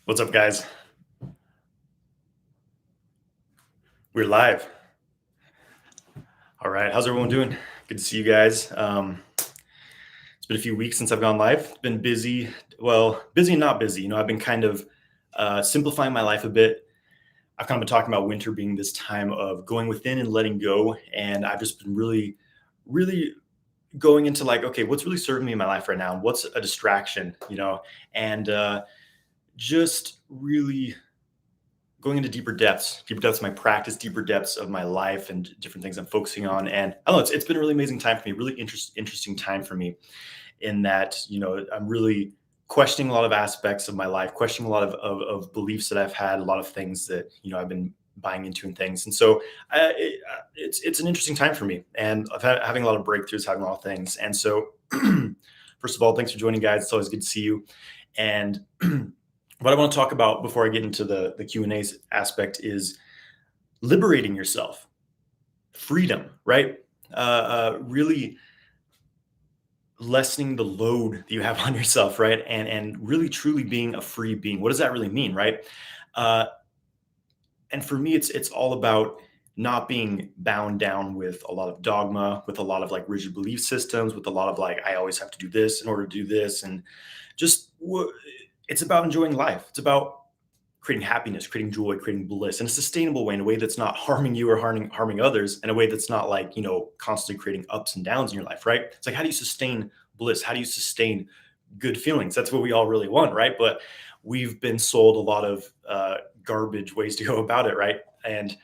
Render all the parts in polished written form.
What's up, guys? We're live. All right. How's everyone doing? Good to see you guys. It's been a few weeks since I've gone live. It's been busy. Well, busy and not busy. I've been kind of simplifying my life a bit. I've kind of been talking about winter being this time of going within and letting go. And I've just been really going into like, okay, what's really serving me in my life right now? What's a distraction, and just really going into deeper depths of my practice, deeper depths of my life, and different things I'm focusing on. And I don't know, it's been a really amazing time for me, really interesting time for me in that, I'm really questioning a lot of aspects of my life, questioning a lot of beliefs that I've had, a lot of things that, I've been buying into and things. And so it's an interesting time for me. And having a lot of breakthroughs, having a lot of things. And so, first of all, thanks for joining, guys. It's always good to see you. And what I want to talk about before I get into the Q&A aspect is liberating yourself, freedom, right? Really lessening the load that you have on yourself, right? And really truly being a free being. What does that really mean, right? Uh, and for me, it's all about not being bound down with a lot of dogma, with a lot of like rigid belief systems, with a lot of like I always have to do this in order to do this, and just it's about enjoying life. It's about creating happiness, creating joy, creating bliss in a sustainable way, in a way that's not harming you or harming others, in a way that's not like, constantly creating ups and downs in your life, right? It's like, how do you sustain bliss? How do you sustain good feelings? That's what we all really want, right? But we've been sold a lot of garbage ways to go about it, right? And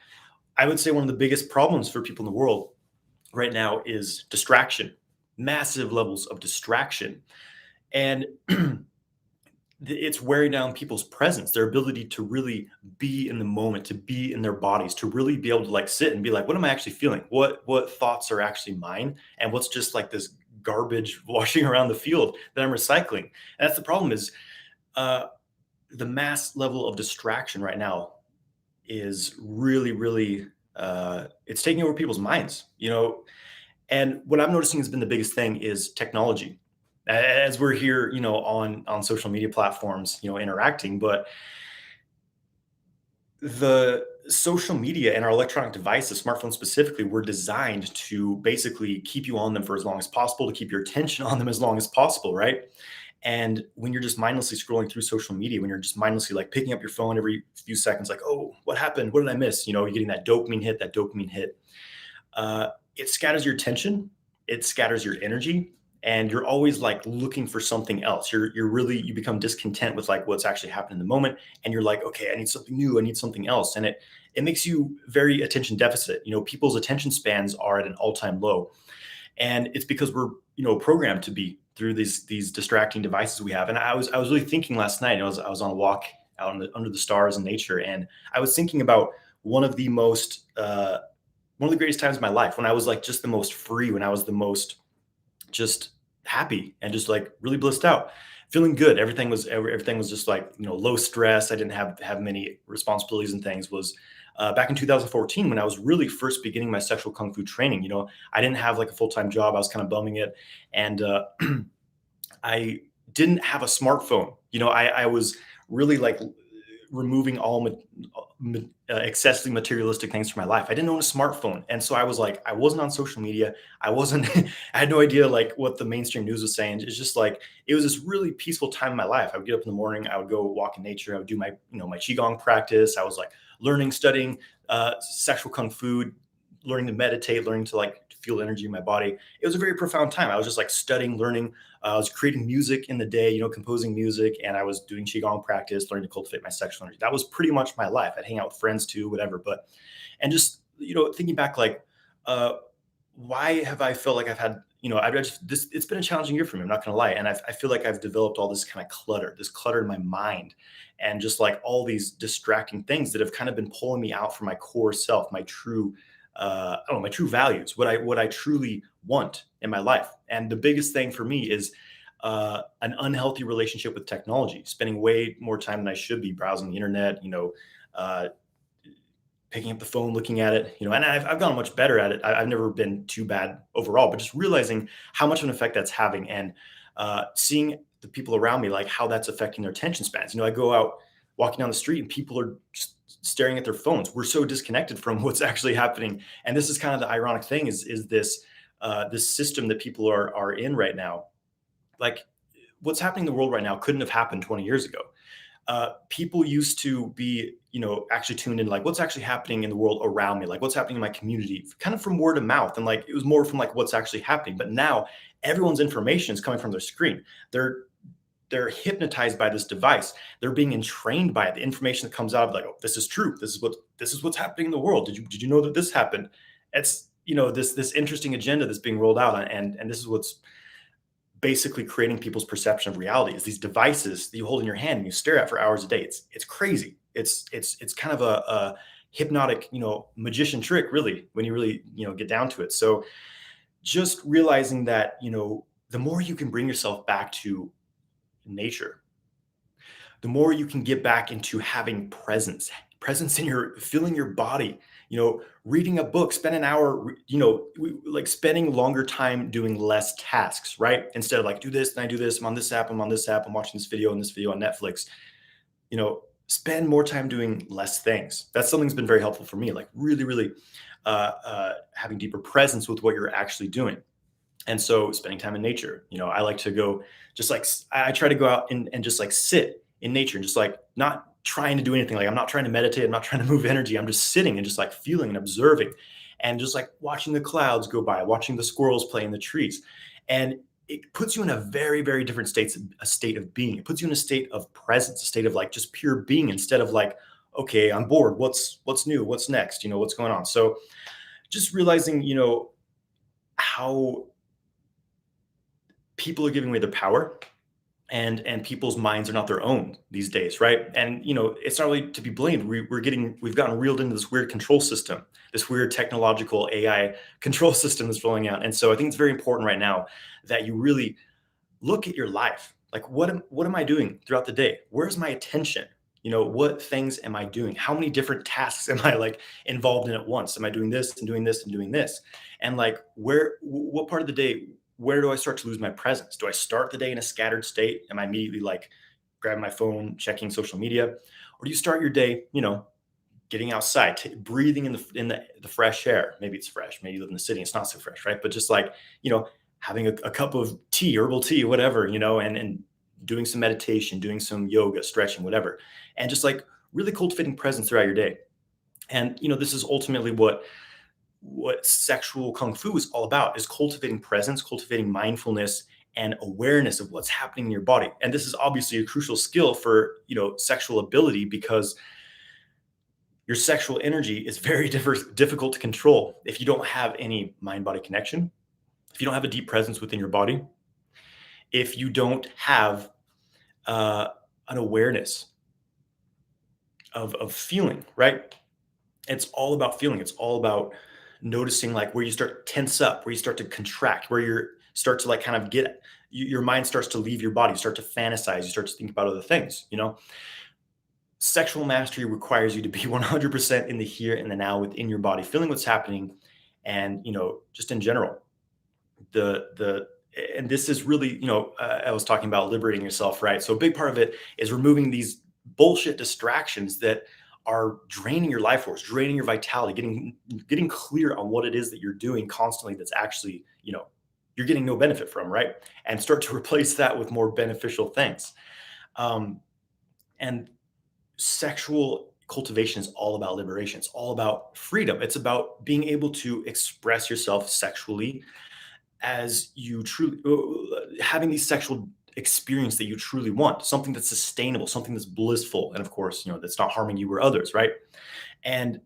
I would say one of the biggest problems for people in the world right now is distraction, massive levels of distraction. And it's wearing down people's presence, their ability to really be in the moment, to be in their bodies, to really be able to like sit and be like, what am I actually feeling? What thoughts are actually mine? And what's just like this garbage washing around the field that I'm recycling? And that's the problem is uh, the mass level of distraction right now is really it's taking over people's minds. And what I'm noticing has been the biggest thing is technology. As we're here, on social media platforms, interacting, but the social media and our electronic devices, smartphones specifically, were designed to basically keep you on them for as long as possible, to keep your attention on them as long as possible, right? And when you're just mindlessly scrolling through social media, when you're just mindlessly like picking up your phone every few seconds, like, oh, what happened? What did I miss? You're getting that dopamine hit. It scatters your attention, it scatters your energy, and you're always like looking for something else. You become discontent with like what's actually happening in the moment, and you're like, okay, I need something new, I need something else, and it makes you very attention deficit. People's attention spans are at an all-time low, and it's because we're programmed to be through these distracting devices we have. And I was really thinking last night. I was on a walk out under the stars in nature, and I was thinking about one of the most one of the greatest times of my life, when I was like just the most free, when I was the most just happy and just like really blissed out, feeling good. Everything was just like low stress. I didn't have many responsibilities and things. Was back in 2014 when I was really first beginning my sexual kung fu training. I didn't have like a full time job. I was kind of bumming it, and I didn't have a smartphone. I was really like removing all excessively materialistic things from my life. I didn't own a smartphone, and so I was like, I wasn't on social media. I wasn't. I had no idea like what the mainstream news was saying. It's just like it was this really peaceful time in my life. I would get up in the morning. I would go walk in nature. I would do my my qigong practice. I was like learning, studying sexual kung fu, learning to meditate, learning to like feel energy in my body. It was a very profound time. I was just like studying, learning. I was creating music in the day, composing music, and I was doing qigong practice, learning to cultivate my sexual energy. That was pretty much my life. I'd hang out with friends too, whatever. But and just thinking back, like, uh, why have I felt like I've had I just this it's been a challenging year for me. I'm not gonna lie, and I feel like I've developed all this kind of this clutter in my mind, and just like all these distracting things that have kind of been pulling me out from my core self, my true I don't know, my true values, what I truly want in my life. And the biggest thing for me is an unhealthy relationship with technology, spending way more time than I should be browsing the internet, uh, picking up the phone, looking at it, and I've gotten much better at it. I've never been too bad overall, but just realizing how much of an effect that's having, and seeing the people around me, like how that's affecting their attention spans. I go out walking down the street and people are just staring at their phones. We're so disconnected from what's actually happening. And this is kind of the ironic thing is this this system that people are in right now. Like what's happening in the world right now couldn't have happened 20 years ago. People used to be, actually tuned in, like what's actually happening in the world around me, like what's happening in my community, kind of from word of mouth. And like, it was more from like what's actually happening. But now everyone's information is coming from their screen. They're hypnotized by this device. They're being entrained by it. The information that comes out of like, oh, this is true. This is what's happening in the world. Did you know that this happened? It's, this interesting agenda that's being rolled out. And this is what's basically creating people's perception of reality is these devices that you hold in your hand and you stare at for hours a day. It's crazy. It's kind of a hypnotic, magician trick, really, when you really, get down to it. So just realizing that, the more you can bring yourself back to nature, the more you can get back into having presence in your feeling your body, reading a book, spend an hour, like spending longer time doing less tasks, right? Instead of like, do this and I do this, I'm on this app, I'm on this app, I'm watching this video and this video on Netflix, spend more time doing less things. That's something that's been very helpful for me, like really, really having deeper presence with what you're actually doing. And so spending time in nature, I like to go just like, I try to go out and just like sit in nature and just like not trying to do anything. Like I'm not trying to meditate. I'm not trying to move energy. I'm just sitting and just like feeling and observing and just like watching the clouds go by, watching the squirrels play in the trees. And it puts you in a very, very different a state of being. It puts you in a state of presence, a state of like just pure being instead of like, okay, I'm bored. What's new? What's next? What's going on? So just realizing, how people are giving away their power and people's minds are not their own these days, right? And it's not really to be blamed. We've gotten reeled into this weird control system, this weird technological AI control system that's rolling out. And so I think it's very important right now that you really look at your life. Like what am I doing throughout the day? Where's my attention? What things am I doing? How many different tasks am I like involved in at once? Am I doing this and doing this and doing this? And like what part of the day, where do I start to lose my presence? Do I start the day in a scattered state? Am I immediately like grabbing my phone, checking social media? Or do you start your day, getting outside, breathing in the fresh air? Maybe it's fresh. Maybe you live in the city, it's not so fresh, right? But just like, having a cup of tea, herbal tea, whatever, and doing some meditation, doing some yoga, stretching, whatever. And just like really cultivating presence throughout your day. And, this is ultimately what sexual kung fu is all about, is cultivating presence, cultivating mindfulness and awareness of what's happening in your body. And this is obviously a crucial skill for, sexual ability, because your sexual energy is very difficult to control if you don't have any mind body connection, if you don't have a deep presence within your body, if you don't have an awareness of feeling, right? It's all about feeling. It's all about noticing like where you start to tense up, where you start to contract, where you start to like kind of your mind starts to leave your body, you start to fantasize, you start to think about other things, Sexual mastery requires you to be 100% in the here and the now within your body, feeling what's happening. And, just in general, and this is really, I was talking about liberating yourself, right? So a big part of it is removing these bullshit distractions that are draining your life force, draining your vitality, getting clear on what it is that you're doing constantly that's actually, you're getting no benefit from, right? And start to replace that with more beneficial things. And sexual cultivation is all about liberation. It's all about freedom. It's about being able to express yourself sexually as you truly, having these sexual experience that you truly want, something that's sustainable, something that's blissful, and of course, that's not harming you or others, right? And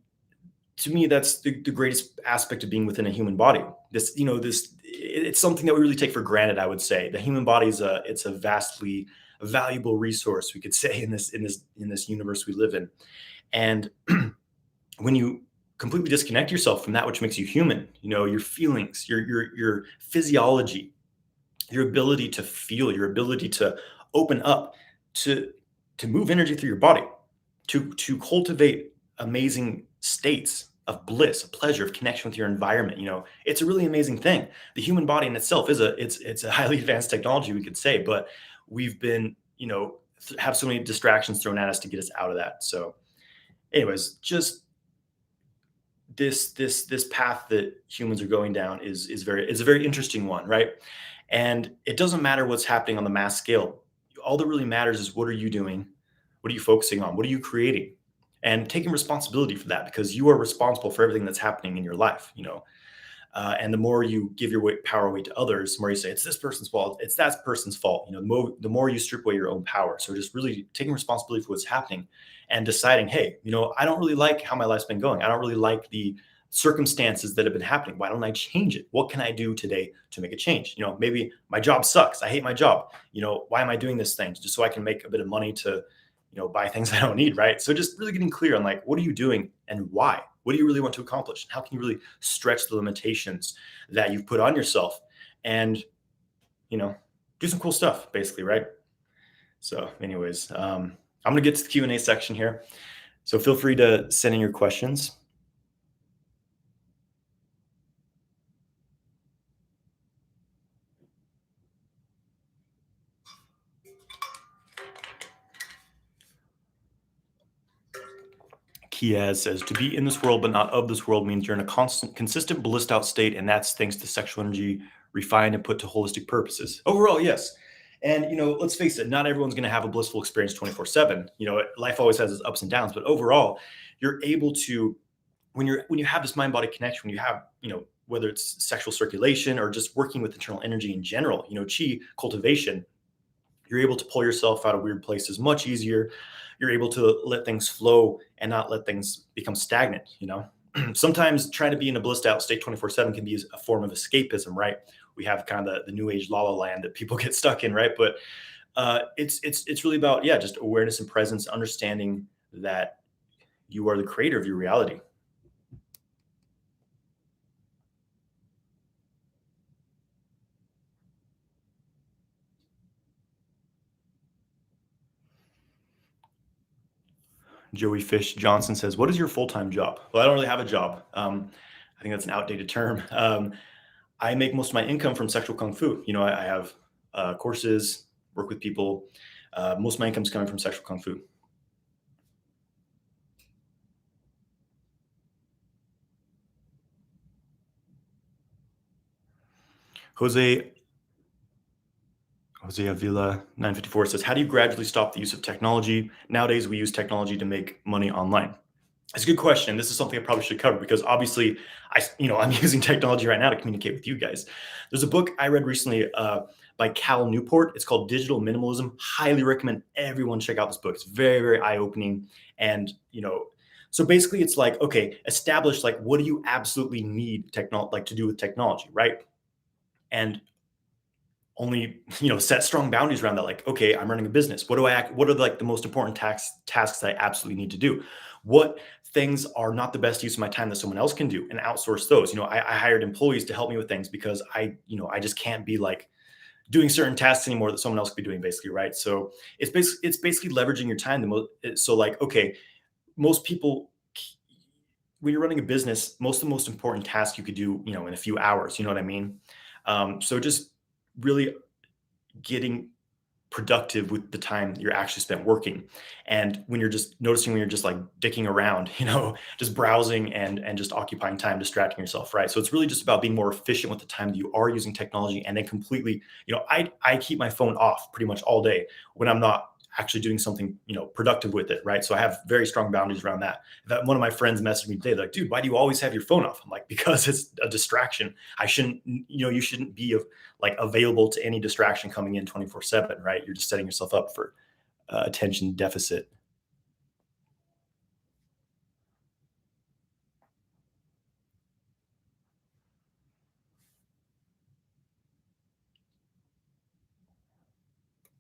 to me, that's the greatest aspect of being within a human body. It's something that we really take for granted. I would say the human body it's a vastly valuable resource, we could say, in this universe we live in. And when you completely disconnect yourself from that which makes you human, your feelings, your physiology, your ability to feel, your ability to open up, to move energy through your body, to cultivate amazing states of bliss, of pleasure, of connection with your environment. It's a really amazing thing. The human body in itself it's a highly advanced technology, we could say, but we've been, have so many distractions thrown at us to get us out of that. So, anyways, just this path that humans are going down is a very interesting one, right? And it doesn't matter what's happening on the mass scale. All that really matters is what are you doing? What are you focusing on? What are you creating? And taking responsibility for that, because you are responsible for everything that's happening in your life, and the more you give your power away to others, the more you say it's this person's fault, it's that person's fault. The more you strip away your own power. So just really taking responsibility for what's happening and deciding, hey, I don't really like how my life's been going. I don't really like the circumstances that have been happening. Why don't I change it? What can I do today to make a change? Maybe my job sucks. I hate my job. Why am I doing this thing? Just so I can make a bit of money to, buy things I don't need, right? So just really getting clear on like, what are you doing and why? What do you really want to accomplish? How can you really stretch the limitations that you've put on yourself and, you know, do some cool stuff, basically, right? So, anyways, I'm gonna get to the Q&A section here. So feel free to send in your questions. Kiaz says, to be in this world but not of this world means you're in a consistent blissed out state, and that's thanks to sexual energy refined and put to holistic purposes. Overall, yes. And let's face it, not everyone's going to have a blissful experience 24/7. Life always has its ups and downs, but overall, you're able to, when you have this mind body connection, when you have, whether it's sexual circulation or just working with internal energy in general, chi cultivation, you're able to pull yourself out of weird places much easier. You're able to let things flow and not let things become stagnant. Sometimes trying to be in a blissed out state 24/7 can be a form of escapism, right? We have kind of the new age la la land that people get stuck in, right? But it's really about, yeah, just awareness and presence, understanding that you are the creator of your reality. Joey Fish Johnson says, what is your full-time job? Well, I don't really have a job. I think that's an outdated term. I make most of my income from sexual kung fu. I have courses, work with people. Most of my income is coming from sexual kung fu. Jose Jose Avila 954 says, how do you gradually stop the use of technology? Nowadays, we use technology to make money online. It's a good question. This is something I probably should cover because obviously I'm using technology right now to communicate with you guys. There's a book I read recently by Cal Newport. It's called Digital Minimalism. Highly recommend everyone check out this book. It's very, very eye-opening. And, so basically it's like, okay, establish like, what do you absolutely need like to do with technology, right? And only set strong boundaries around that, like, okay, I'm running a business. What are like the most important tasks I absolutely need to do? What things are not the best use of my time that someone else can do, and outsource those. I hired employees to help me with things because I just can't be like doing certain tasks anymore that someone else could be doing, basically, right? So it's basically leveraging your time the most. So like, okay, most people, when you're running a business, most of the most important tasks you could do in a few hours. You know what I mean? So just really getting productive with the time you're actually spent working. And when you're just noticing, when you're just like dicking around, just browsing and just occupying time, distracting yourself, right? So it's really just about being more efficient with the time that you are using technology, and then completely, I keep my phone off pretty much all day when I'm not actually doing something, productive with it, right? So I have very strong boundaries around that. That one of my friends messaged me today, like, dude, why do you always have your phone off? I'm like, because it's a distraction. I shouldn't, you shouldn't be like available to any distraction coming in 24/7, right? You're just setting yourself up for attention deficit.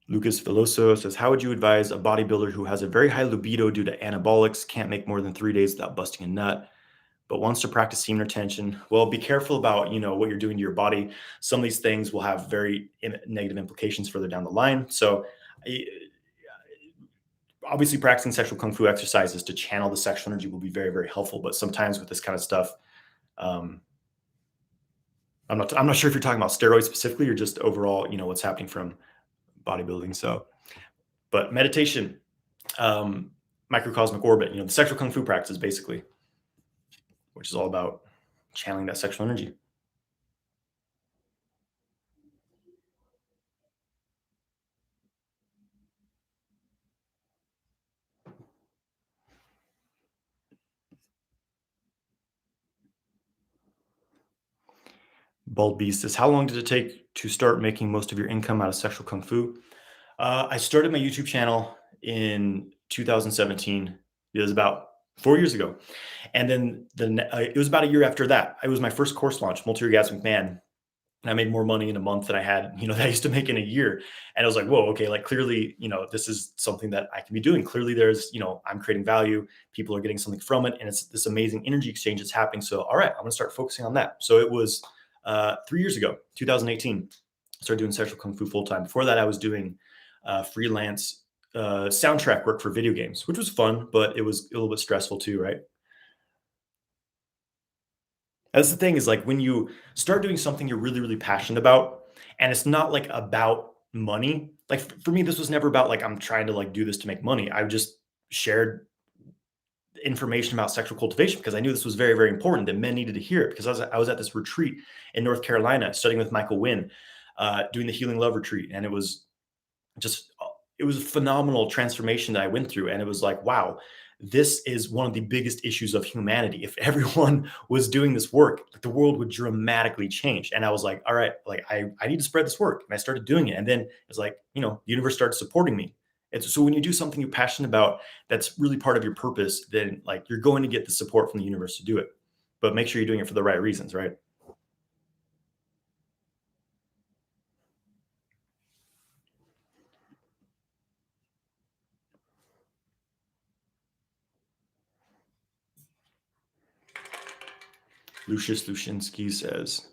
Lucas Veloso says, how would you advise a bodybuilder who has a very high libido due to anabolics, can't make more than 3 days without busting a nut, but wants to practice semen retention? Well, be careful about, what you're doing to your body. Some of these things will have very negative implications further down the line. So I- obviously practicing sexual kung fu exercises to channel the sexual energy will be very, very helpful. But sometimes with this kind of stuff, um, I'm not sure if you're talking about steroids specifically or just overall, what's happening from bodybuilding. So, But meditation, um, microcosmic orbit, the sexual kung fu practice, basically, which is all about channeling that sexual energy. Bald Beast says, how long did it take to start making most of your income out of sexual kung fu? I started my YouTube channel in 2017. It was about 4 years ago. And then it was about a year after that. It was my first course launch, Multi-Orgasmic Man. And I made more money in a month than I had, that I used to make in a year. And I was like, whoa, okay, like clearly, this is something that I can be doing. Clearly there's, I'm creating value. People are getting something from it. And it's this amazing energy exchange that's happening. So, all right, I'm going to start focusing on that. So it was 3 years ago, 2018, I started doing sexual kung fu full time. Before that, I was doing freelance soundtrack work for video games, which was fun, but it was a little bit stressful too, right? That's the thing is like when you start doing something you're really, really passionate about, and it's not like about money. Like for me, this was never about like I'm trying to like do this to make money. I just shared information about sexual cultivation because I knew this was very, very important that men needed to hear it. Because I was at this retreat in North Carolina studying with Michael Wynn, doing the Healing Love retreat, and just it was a phenomenal transformation that I went through. And it was like, wow, this is one of the biggest issues of humanity. If everyone was doing this work, like, the world would dramatically change. And I was like, all right, like I need to spread this work. And I started doing it. And then it's like, the universe started supporting me. And so when you do something you're passionate about, that's really part of your purpose, then like you're going to get the support from the universe to do it. But make sure you're doing it for the right reasons, right? Lucius Lushinsky says,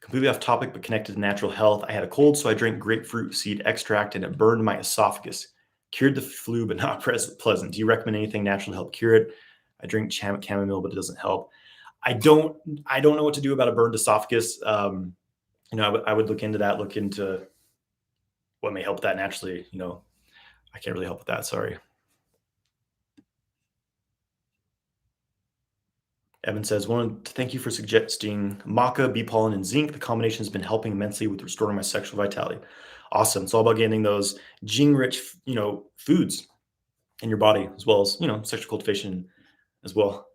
completely off topic, but connected to natural health. I had a cold, so I drank grapefruit seed extract and it burned my esophagus. Cured the flu, but not pleasant. Do you recommend anything natural to help cure it? I drink chamomile, but it doesn't help. I don't. I don't know what to do about a burned esophagus. I would look into that. Look into what may help that naturally. I can't really help with that. Sorry. Evan says, wanted to thank you for suggesting maca, bee pollen, and zinc. The combination has been helping immensely with restoring my sexual vitality. Awesome. It's all about getting those gene-rich, foods in your body, as well as, sexual cultivation as well.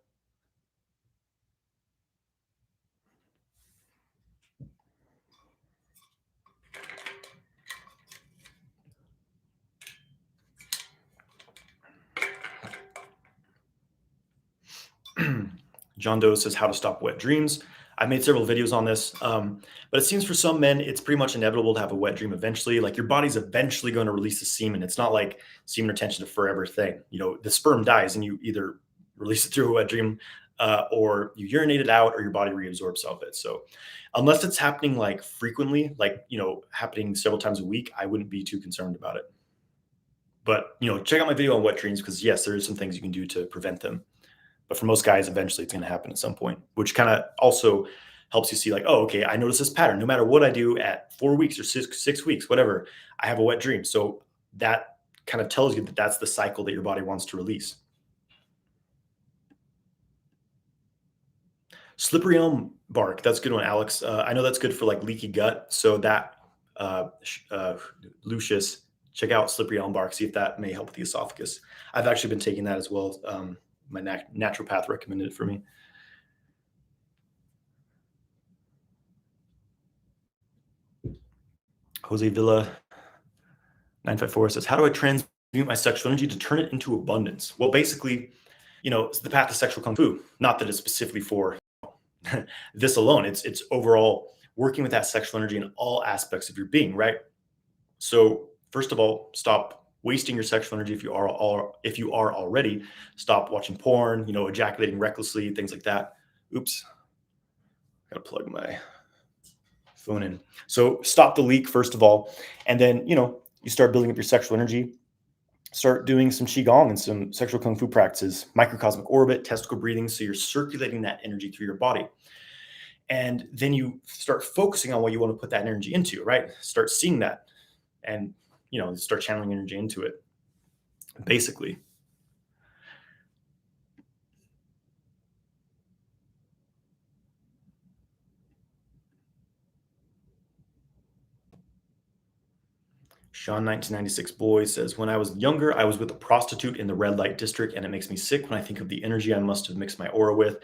John Doe says how to stop wet dreams. I've made several videos on this, but it seems for some men it's pretty much inevitable to have a wet dream eventually. Like your body's eventually going to release the semen. It's not like semen retention a forever thing. The sperm dies and you either release it through a wet dream, or you urinate it out, or your body reabsorbs some of it. So unless it's happening like frequently, like happening several times a week, I wouldn't be too concerned about it. But check out my video on wet dreams because yes, there is some things you can do to prevent them. But for most guys, eventually it's going to happen at some point, which kind of also helps you see like, oh, okay, I notice this pattern. No matter what I do at 4 weeks or six weeks, whatever, I have a wet dream. So that kind of tells you that that's the cycle that your body wants to release. Slippery elm bark. That's a good one, Alex. I know that's good for like leaky gut. So that, Lucius, check out slippery elm bark. See if that may help with the esophagus. I've actually been taking that as well. My naturopath recommended it for me. Jose Villa 954 says, how do I transmute my sexual energy to turn it into abundance? Well, basically, it's the path to sexual kung fu. Not that it's specifically for this alone. It's overall working with that sexual energy in all aspects of your being, right? So first of all, stop wasting your sexual energy if you are already. Stop watching porn, ejaculating recklessly, things like that. Oops, gotta plug my phone in. So stop the leak first of all, and then you start building up your sexual energy. Start doing some qigong and some sexual kung fu practices, microcosmic orbit, testicle breathing, so you're circulating that energy through your body. And then you start focusing on what you want to put that energy into, right? Start seeing that, and start channeling energy into it. basically. Sean 1996 Boy says, when I was younger, I was with a prostitute in the red light district, and it makes me sick when I think of the energy I must have mixed my aura with.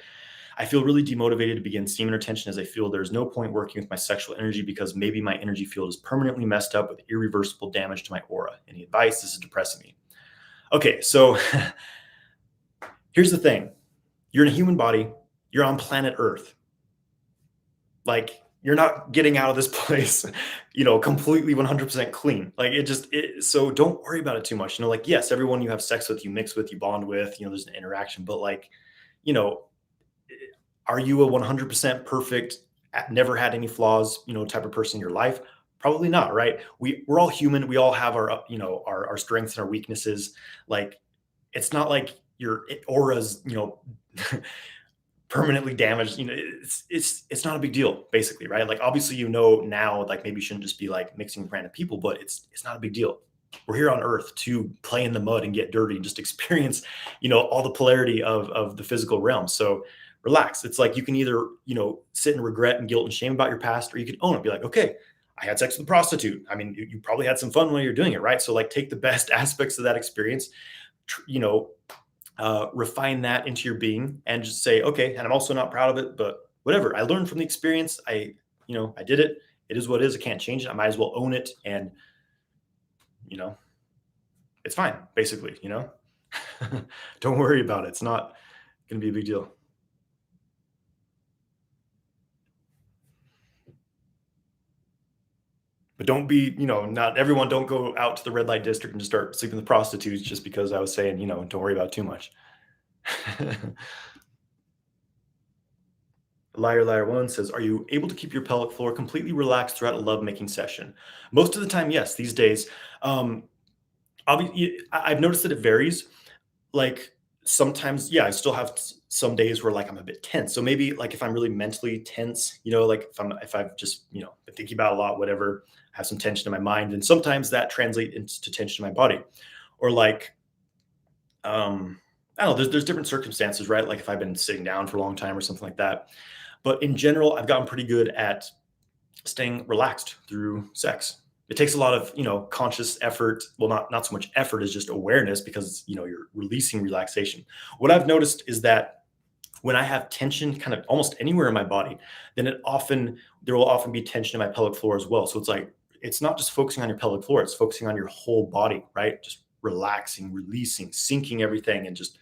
I feel really demotivated to begin semen retention as I feel there's no point working with my sexual energy because maybe my energy field is permanently messed up with irreversible damage to my aura. Any advice? This is depressing me. Okay, so here's the thing, you're in a human body, you're on planet Earth. Like, you're not getting out of this place, completely 100% clean. Like, so don't worry about it too much. Like, yes, everyone you have sex with, you mix with, you bond with, there's an interaction, but like, you know, are you a 100% perfect, never had any flaws, type of person in your life? Probably not, right? We're all human. We all have our, our strengths and our weaknesses. Like, it's not like your aura's, permanently damaged. It's not a big deal, basically, right? Like, obviously, now, like, maybe you shouldn't just be like mixing with random people, but it's not a big deal. We're here on Earth to play in the mud and get dirty and just experience, all the polarity of the physical realm. So relax. It's like you can either, sit in regret and guilt and shame about your past, or you can own it. Be like, okay, I had sex with a prostitute. I mean, you probably had some fun while you're doing it, right? So like, take the best aspects of that experience, tr- you know, refine that into your being and just say, okay, and I'm also not proud of it, but whatever. I learned from the experience. I did it. It is what it is. I can't change it. I might as well own it. And, you know, it's fine, basically. Don't worry about it. It's not going to be a big deal. But don't be, not everyone, don't go out to the red light district and just start sleeping with prostitutes just because I was saying, don't worry about it too much. Liar Liar One says, "Are you able to keep your pelvic floor completely relaxed throughout a lovemaking session?" Most of the time, yes. These days, um, I've noticed that it varies. Like, sometimes, yeah, I still have some days where like I'm a bit tense. So maybe like if I'm really mentally tense, like if I've just been thinking about a lot, whatever, have some tension in my mind, and sometimes that translates into tension in my body, or like I don't know. There's different circumstances, right? Like if I've been sitting down for a long time or something like that. But in general, I've gotten pretty good at staying relaxed through sex. It takes a lot of, conscious effort. Well, not so much effort as just awareness, because, you're releasing relaxation. What I've noticed is that when I have tension kind of almost anywhere in my body, then there will often be tension in my pelvic floor as well. So it's like, it's not just focusing on your pelvic floor, it's focusing on your whole body, right? Just relaxing, releasing, sinking everything, and just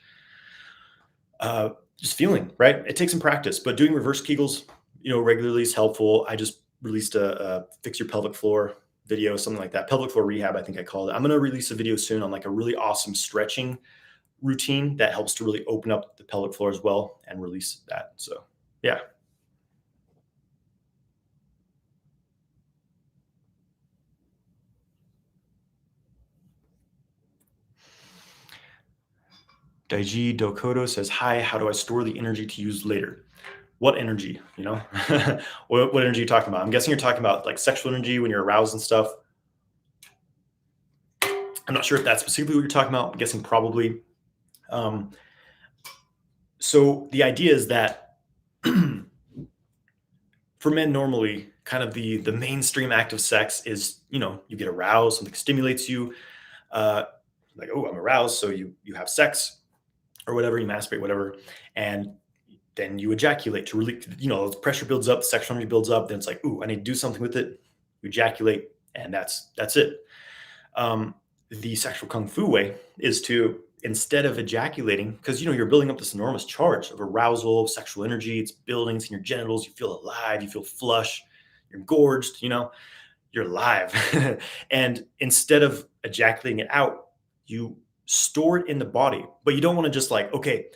feeling, right? It takes some practice, but doing reverse Kegels, regularly is helpful. I just released a fix your pelvic floor video, something like that. Pelvic floor rehab, I think I called it. I'm going to release a video soon on like a really awesome stretching routine that helps to really open up the pelvic floor as well and release that. So, yeah. Daiji Dokodo says, "Hi, how do I store the energy to use later?" What energy? What energy are you talking about? I'm guessing you're talking about like sexual energy when you're aroused and stuff. I'm not sure if that's specifically what you're talking about. I'm guessing probably. Um, so the idea is that for men, normally, kind of the mainstream act of sex is, you get aroused, something stimulates you, uh, like, oh, I'm aroused, so you have sex or whatever, you masturbate, whatever, and then you ejaculate to really, the pressure builds up, sexual energy builds up. Then it's like, ooh, I need to do something with it. You ejaculate, and that's it. The sexual kung fu way is to, instead of ejaculating, because you're building up this enormous charge of arousal, sexual energy, it's building, it's in your genitals, you feel alive, you feel flush, you're gorged, you're alive. And instead of ejaculating it out, you store it in the body. But you don't want to just like, okay,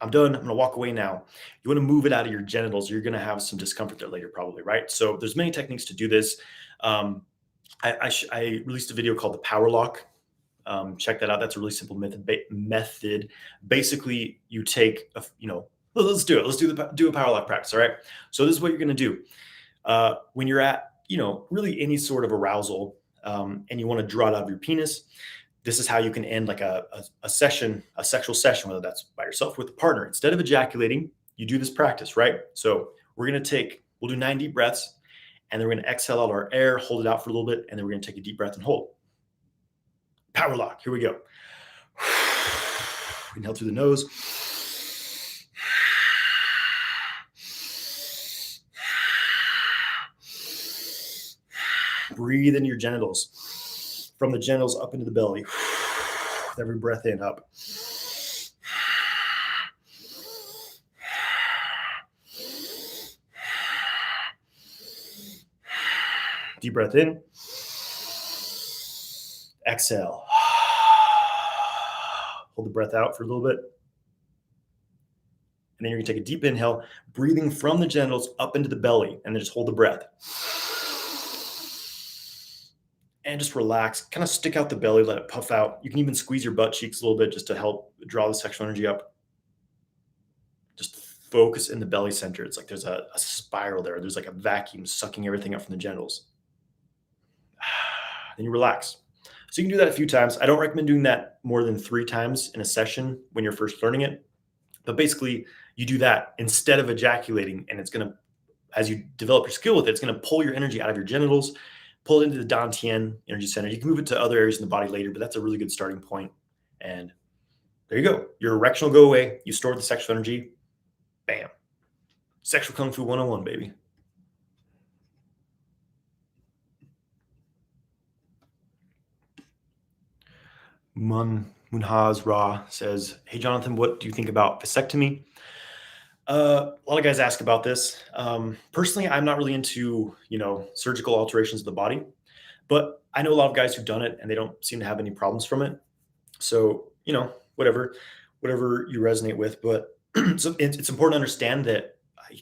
I'm done, I'm gonna walk away now. You want to move it out of your genitals. You're gonna have some discomfort there later, probably, right? So there's many techniques to do this. um, I released a video called the Power Lock. Check that out. That's a really simple method. Basically, you take let's do it. Let's do a power lock practice. All right. So this is what you're going to do when you're at really any sort of arousal, and you want to draw it out of your penis. this is how you can end like a session, a sexual session, whether that's by yourself or with a partner. Instead of ejaculating, you do this practice, right? So we'll do 9 deep breaths, and then we're going to exhale out our air, hold it out for a little bit, and then we're going to take a deep breath and hold. Power lock. Here we go. Inhale through the nose. Breathe into your genitals. From the genitals up into the belly. With every breath in, up. Deep breath in. Exhale. Hold the breath out for a little bit. And then you're going to take a deep inhale, breathing from the genitals up into the belly, and then just hold the breath. And just relax, kind of stick out the belly, let it puff out. You can even squeeze your butt cheeks a little bit just to help draw the sexual energy up. Just focus in the belly center. It's like there's a spiral there. There's like a vacuum sucking everything up from the genitals. Then you relax. So you can do that a few times. I don't recommend doing that more than 3 times in a session when you're first learning it. But basically, you do that instead of ejaculating, and it's going to, as you develop your skill with it, it's going to pull your energy out of your genitals, pull it into the Dantian energy center. You can move it to other areas in the body later, but that's a really good starting point. And there you go. Your erection will go away. You store the sexual energy. Bam. Sexual Kung Fu 101, baby. Munhaz Ra says, hey, Johnathan, what do you think about vasectomy? A lot of guys ask about this. Personally, I'm not really into, surgical alterations of the body, but I know a lot of guys who've done it and they don't seem to have any problems from it. So, whatever you resonate with. But so it's important to understand that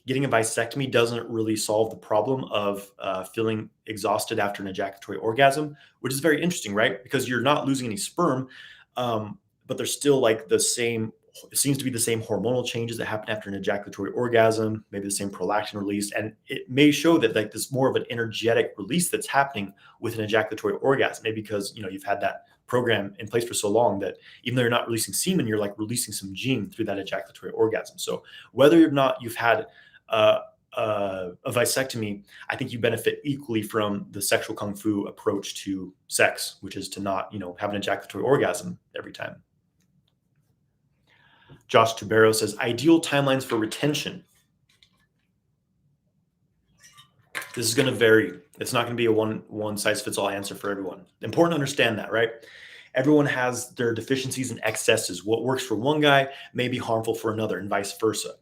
getting a vasectomy doesn't really solve the problem of feeling exhausted after an ejaculatory orgasm, which is very interesting, right? Because you're not losing any sperm, but there's still like it seems to be the same hormonal changes that happen after an ejaculatory orgasm, maybe the same prolactin release. And it may show that like this more of an energetic release that's happening with an ejaculatory orgasm, maybe because, you've had that program in place for so long that even though you're not releasing semen, you're like releasing some gene through that ejaculatory orgasm. So whether or not you've had a vasectomy, I think you benefit equally from the sexual kung fu approach to sex, which is to not, have an ejaculatory orgasm every time. Josh Tubero says, ideal timelines for retention. This is going to vary. It's not going to be a one size fits all answer for everyone. Important to understand that, right? Everyone has their deficiencies and excesses. What works for one guy may be harmful for another, and vice versa.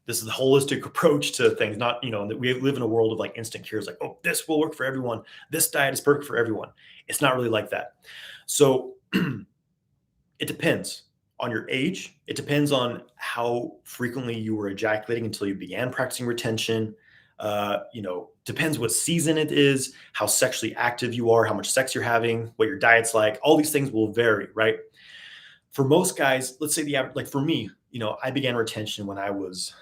This is the holistic approach to things, not, that we live in a world of like instant cures, like, oh, this will work for everyone. This diet is perfect for everyone. It's not really like that. So it depends on your age. It depends on how frequently you were ejaculating until you began practicing retention. Depends what season it is, how sexually active you are, how much sex you're having, what your diet's like. All these things will vary, right? For most guys, let's say the average, like for me, I began retention when I was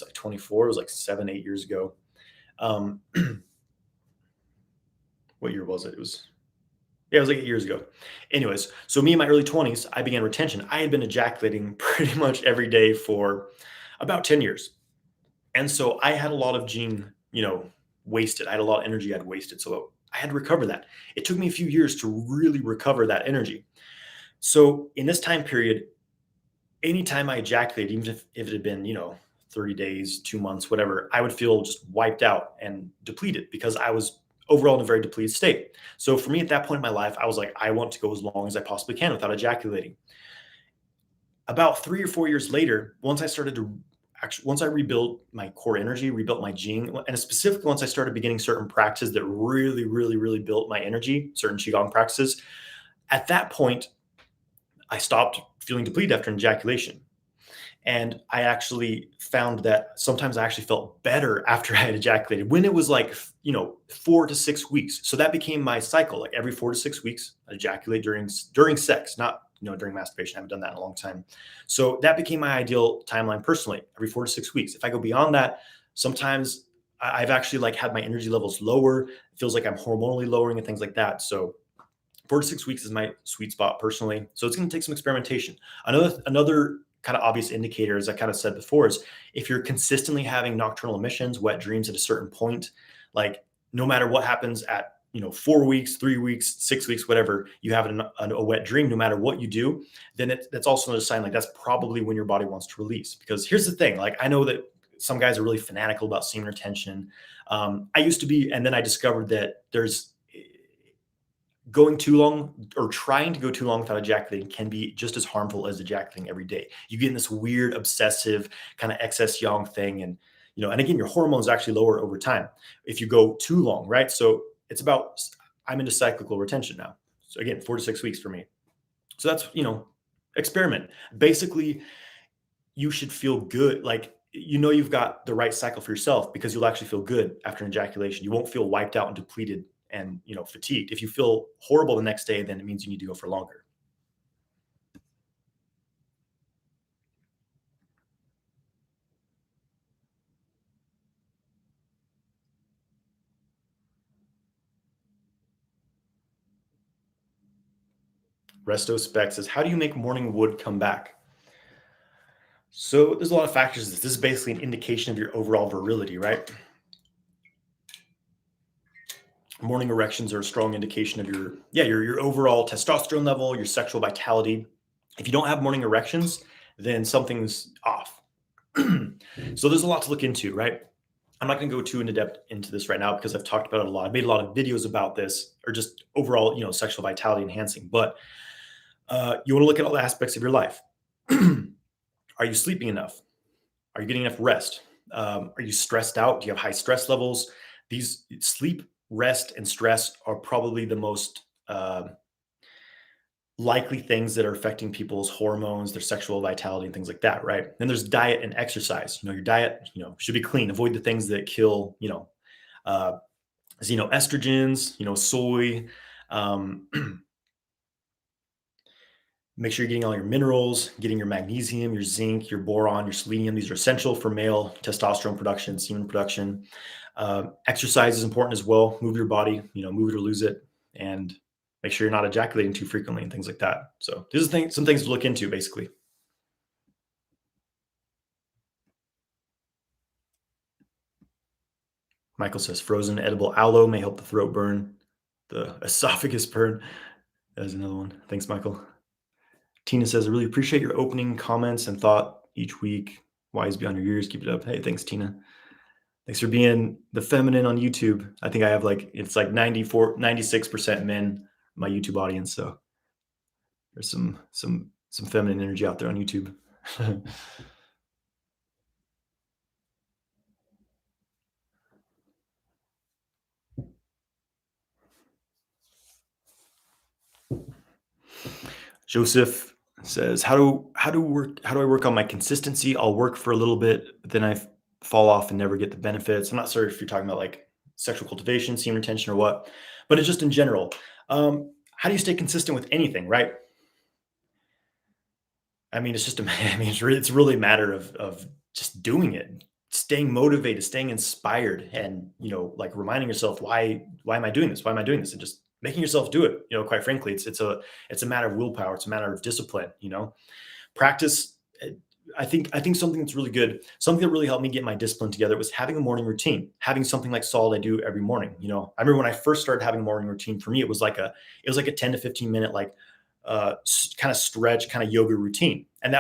like 24. It was like 7-8 years ago. What year was it? It was like 8 years ago. Anyways, so me in my early 20s, I began retention. I had been ejaculating pretty much every day for about 10 years. And so I had a lot of gene, wasted. I had a lot of energy I'd wasted. So I had to recover that. It took me a few years to really recover that energy. So in this time period, anytime I ejaculated, even if it had been, 30 days, 2 months, whatever, I would feel just wiped out and depleted because I was overall in a very depleted state. So for me at that point in my life, I was like, I want to go as long as I possibly can without ejaculating. About 3 or 4 years later, once I rebuilt my core energy, rebuilt my gene, and specifically once I started beginning certain practices that really, really, really built my energy, certain Qigong practices, at that point, I stopped feeling depleted after an ejaculation. And I actually found that sometimes I actually felt better after I had ejaculated when it was like, 4 to 6 weeks. So that became my cycle. Like every 4 to 6 weeks, I ejaculate during sex, not, during masturbation. I haven't done that in a long time. So that became my ideal timeline personally, every 4 to 6 weeks. If I go beyond that, sometimes I've actually like had my energy levels lower. It feels like I'm hormonally lowering and things like that. So 4 to 6 weeks is my sweet spot personally. So it's going to take some experimentation. Another kind of obvious indicator, as I kind of said before, is if you're consistently having nocturnal emissions, wet dreams at a certain point, like no matter what happens at 4 weeks, 3 weeks, 6 weeks, whatever, you have a wet dream, no matter what you do, then that's also another sign like that's probably when your body wants to release. Because here's the thing, like I know that some guys are really fanatical about semen retention. I used to be, and then I discovered that there's going too long or trying to go too long without ejaculating can be just as harmful as ejaculating every day. You get in this weird obsessive kind of excess yang thing, and and again, your hormones actually lower over time if you go too long, right? So it's about, I'm into cyclical retention now. So again, 4 to 6 weeks for me. So that's experiment. Basically, you should feel good, like you've got the right cycle for yourself because you'll actually feel good after an ejaculation. You won't feel wiped out and depleted and fatigued. If you feel horrible the next day, then it means you need to go for longer. Resto Spec says, how do you make morning wood come back? So there's a lot of factors. This is basically an indication of your overall virility, right? Morning erections are a strong indication of your overall testosterone level, your sexual vitality. If you don't have morning erections, then something's off. So there's a lot to look into, right? I'm not going to go too into depth into this right now because I've talked about it a lot. I've made a lot of videos about this, or just overall, sexual vitality enhancing. But you want to look at all the aspects of your life. Are you sleeping enough? Are you getting enough rest? Are you stressed out? Do you have high stress levels? These sleep, rest, and stress are probably the most likely things that are affecting people's hormones, their sexual vitality, and things like that, right? Then there's diet and exercise. Your diet, should be clean. Avoid the things that kill, uh, estrogens, soy. Um, Make sure you're getting all your minerals, getting your magnesium, your zinc, your boron, your selenium. These are essential for male testosterone production, semen production. Exercise is important as well. Move your body, move it or lose it, and make sure you're not ejaculating too frequently and things like that. So these are some things to look into, basically. Michael says frozen edible aloe may help the throat burn, the esophagus burn. There's another one. Thanks, Michael. Tina says, I really appreciate your opening comments and thought each week. Wise beyond your years. Keep it up. Hey, thanks, Tina. Thanks for being the feminine on YouTube. I think I have it's like 94, 96% men, my YouTube audience. So there's some feminine energy out there on YouTube. Joseph says, how do I work on my consistency? I'll work for a little bit, but then fall off and never get the benefits. I'm not sure if you're talking about like sexual cultivation, semen retention, or what, but it's just in general. How do you stay consistent with anything, right? I mean, it's just a I mean, it's really a matter of just doing it, staying motivated, staying inspired, and like reminding yourself why am I doing this? Why am I doing this? And just making yourself do it. Quite frankly, it's a matter of willpower. It's a matter of discipline. Practice. I think something that's really good, something that really helped me get my discipline together was having a morning routine, having something like solid I do every morning. I remember when I first started having a morning routine, for me, it was like a 10 to 15 minute, like kind of stretch, kind of yoga routine. And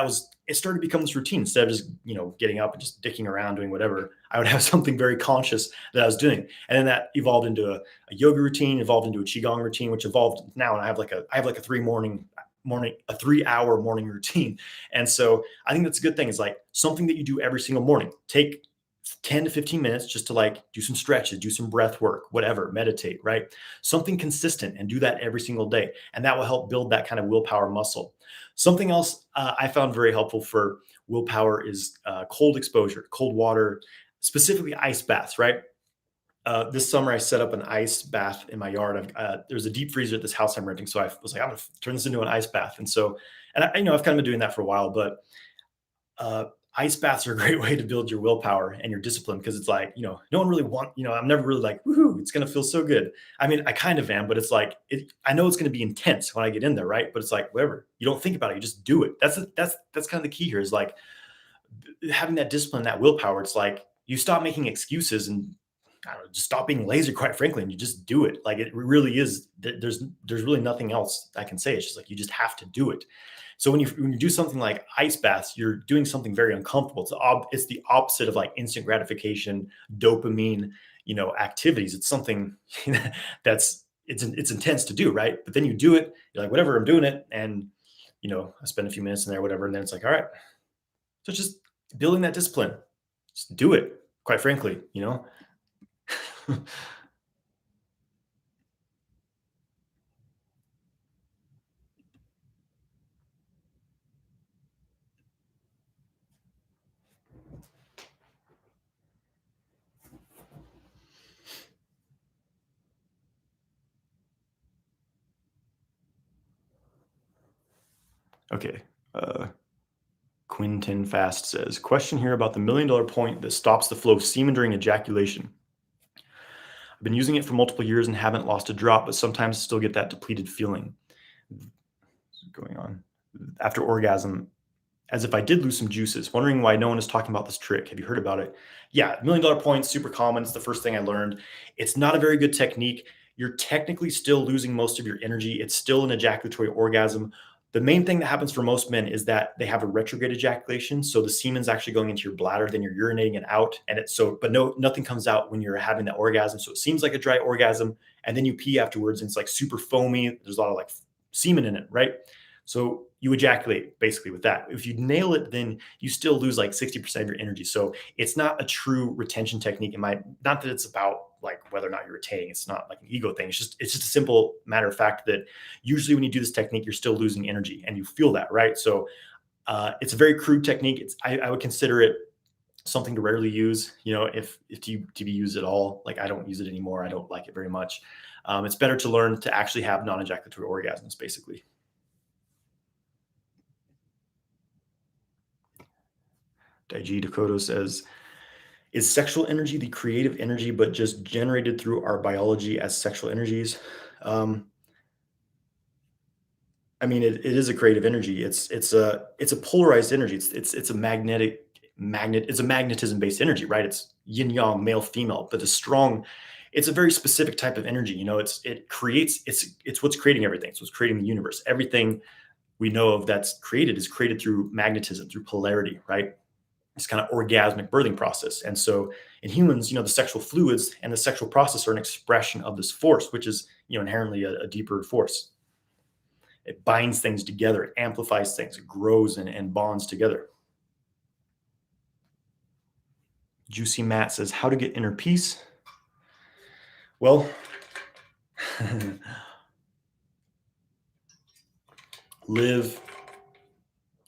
it started to become this routine. Instead of just, getting up and just dicking around doing whatever, I would have something very conscious that I was doing. And then that evolved into a yoga routine, evolved into a Qigong routine, which evolved now. And I have like a 3-hour morning routine. And so I think that's a good thing. Is like something that you do every single morning. Take 10 to 15 minutes just to like do some stretches, do some breath work, whatever, meditate, right? Something consistent, and do that every single day. And that will help build that kind of willpower muscle. Something else I found very helpful for willpower is cold exposure, cold water, specifically ice baths, right? This summer, I set up an ice bath in my yard. There's a deep freezer at this house I'm renting, so I was like, I'm gonna turn this into an ice bath. And so, and I've kind of been doing that for a while, but ice baths are a great way to build your willpower and your discipline because it's like, no one really I'm never really like, woohoo, it's going to feel so good. I mean, I kind of am, but it's like, I know it's going to be intense when I get in there, right? But it's like, whatever. You don't think about it, you just do it. That's kind of the key here is like having that discipline, that willpower. It's like you stop making excuses and I don't know, just stop being lazy, quite frankly, and you just do it. Like it really is. There's really nothing else I can say. It's just like you just have to do it. So when you do something like ice baths, you're doing something very uncomfortable. It's the opposite of like instant gratification, dopamine, activities. It's something it's intense to do, right? But then you do it. You're like, whatever, I'm doing it, and I spend a few minutes in there, whatever, and then it's like, all right. So just building that discipline, just do it. Quite frankly. Okay. Uh, Quinton Fast says, question here about the $1 million point that stops the flow of semen during ejaculation. I've been using it for multiple years and haven't lost a drop, but sometimes still get that depleted feeling. What's going on? After orgasm, as if I did lose some juices. Wondering why no one is talking about this trick. Have you heard about it? Yeah, $1 million point, super common. It's the first thing I learned. It's not a very good technique. You're technically still losing most of your energy. It's still an ejaculatory orgasm. The main thing that happens for most men is that they have a retrograde ejaculation. So the semen's actually going into your bladder, then you're urinating it out. And it's so, but no, nothing comes out when you're having that orgasm. So it seems like a dry orgasm. And then you pee afterwards and it's like super foamy. There's a lot of like semen in it, right? So you ejaculate basically with that. If you nail it, then you still lose like 60% of your energy. So it's not a true retention technique. Not that it's about like whether or not you're retaining. It's not like an ego thing. It's just a simple matter of fact that usually when you do this technique, you're still losing energy and you feel that, right? So it's a very crude technique. I would consider it something to rarely use, if to be used at all. Like I don't use it anymore. I don't like it very much. It's better to learn to actually have non-ejaculatory orgasms, basically. Daiji Dakota says, is sexual energy the creative energy, but just generated through our biology as sexual energies? Um, I mean, it is a creative energy. It's a polarized energy. It's a magnet. It's a magnetism based energy, right? It's yin yang, male female, but it's a very specific type of energy. It's what's creating everything. It's what's creating the universe. Everything we know of that's created is created through magnetism, through polarity, right? This kind of orgasmic birthing process. And so in humans, the sexual fluids and the sexual process are an expression of this force, which is, inherently a deeper force. It binds things together, it amplifies things, it grows and bonds together. Juicy Matt says, how to get inner peace? Well, live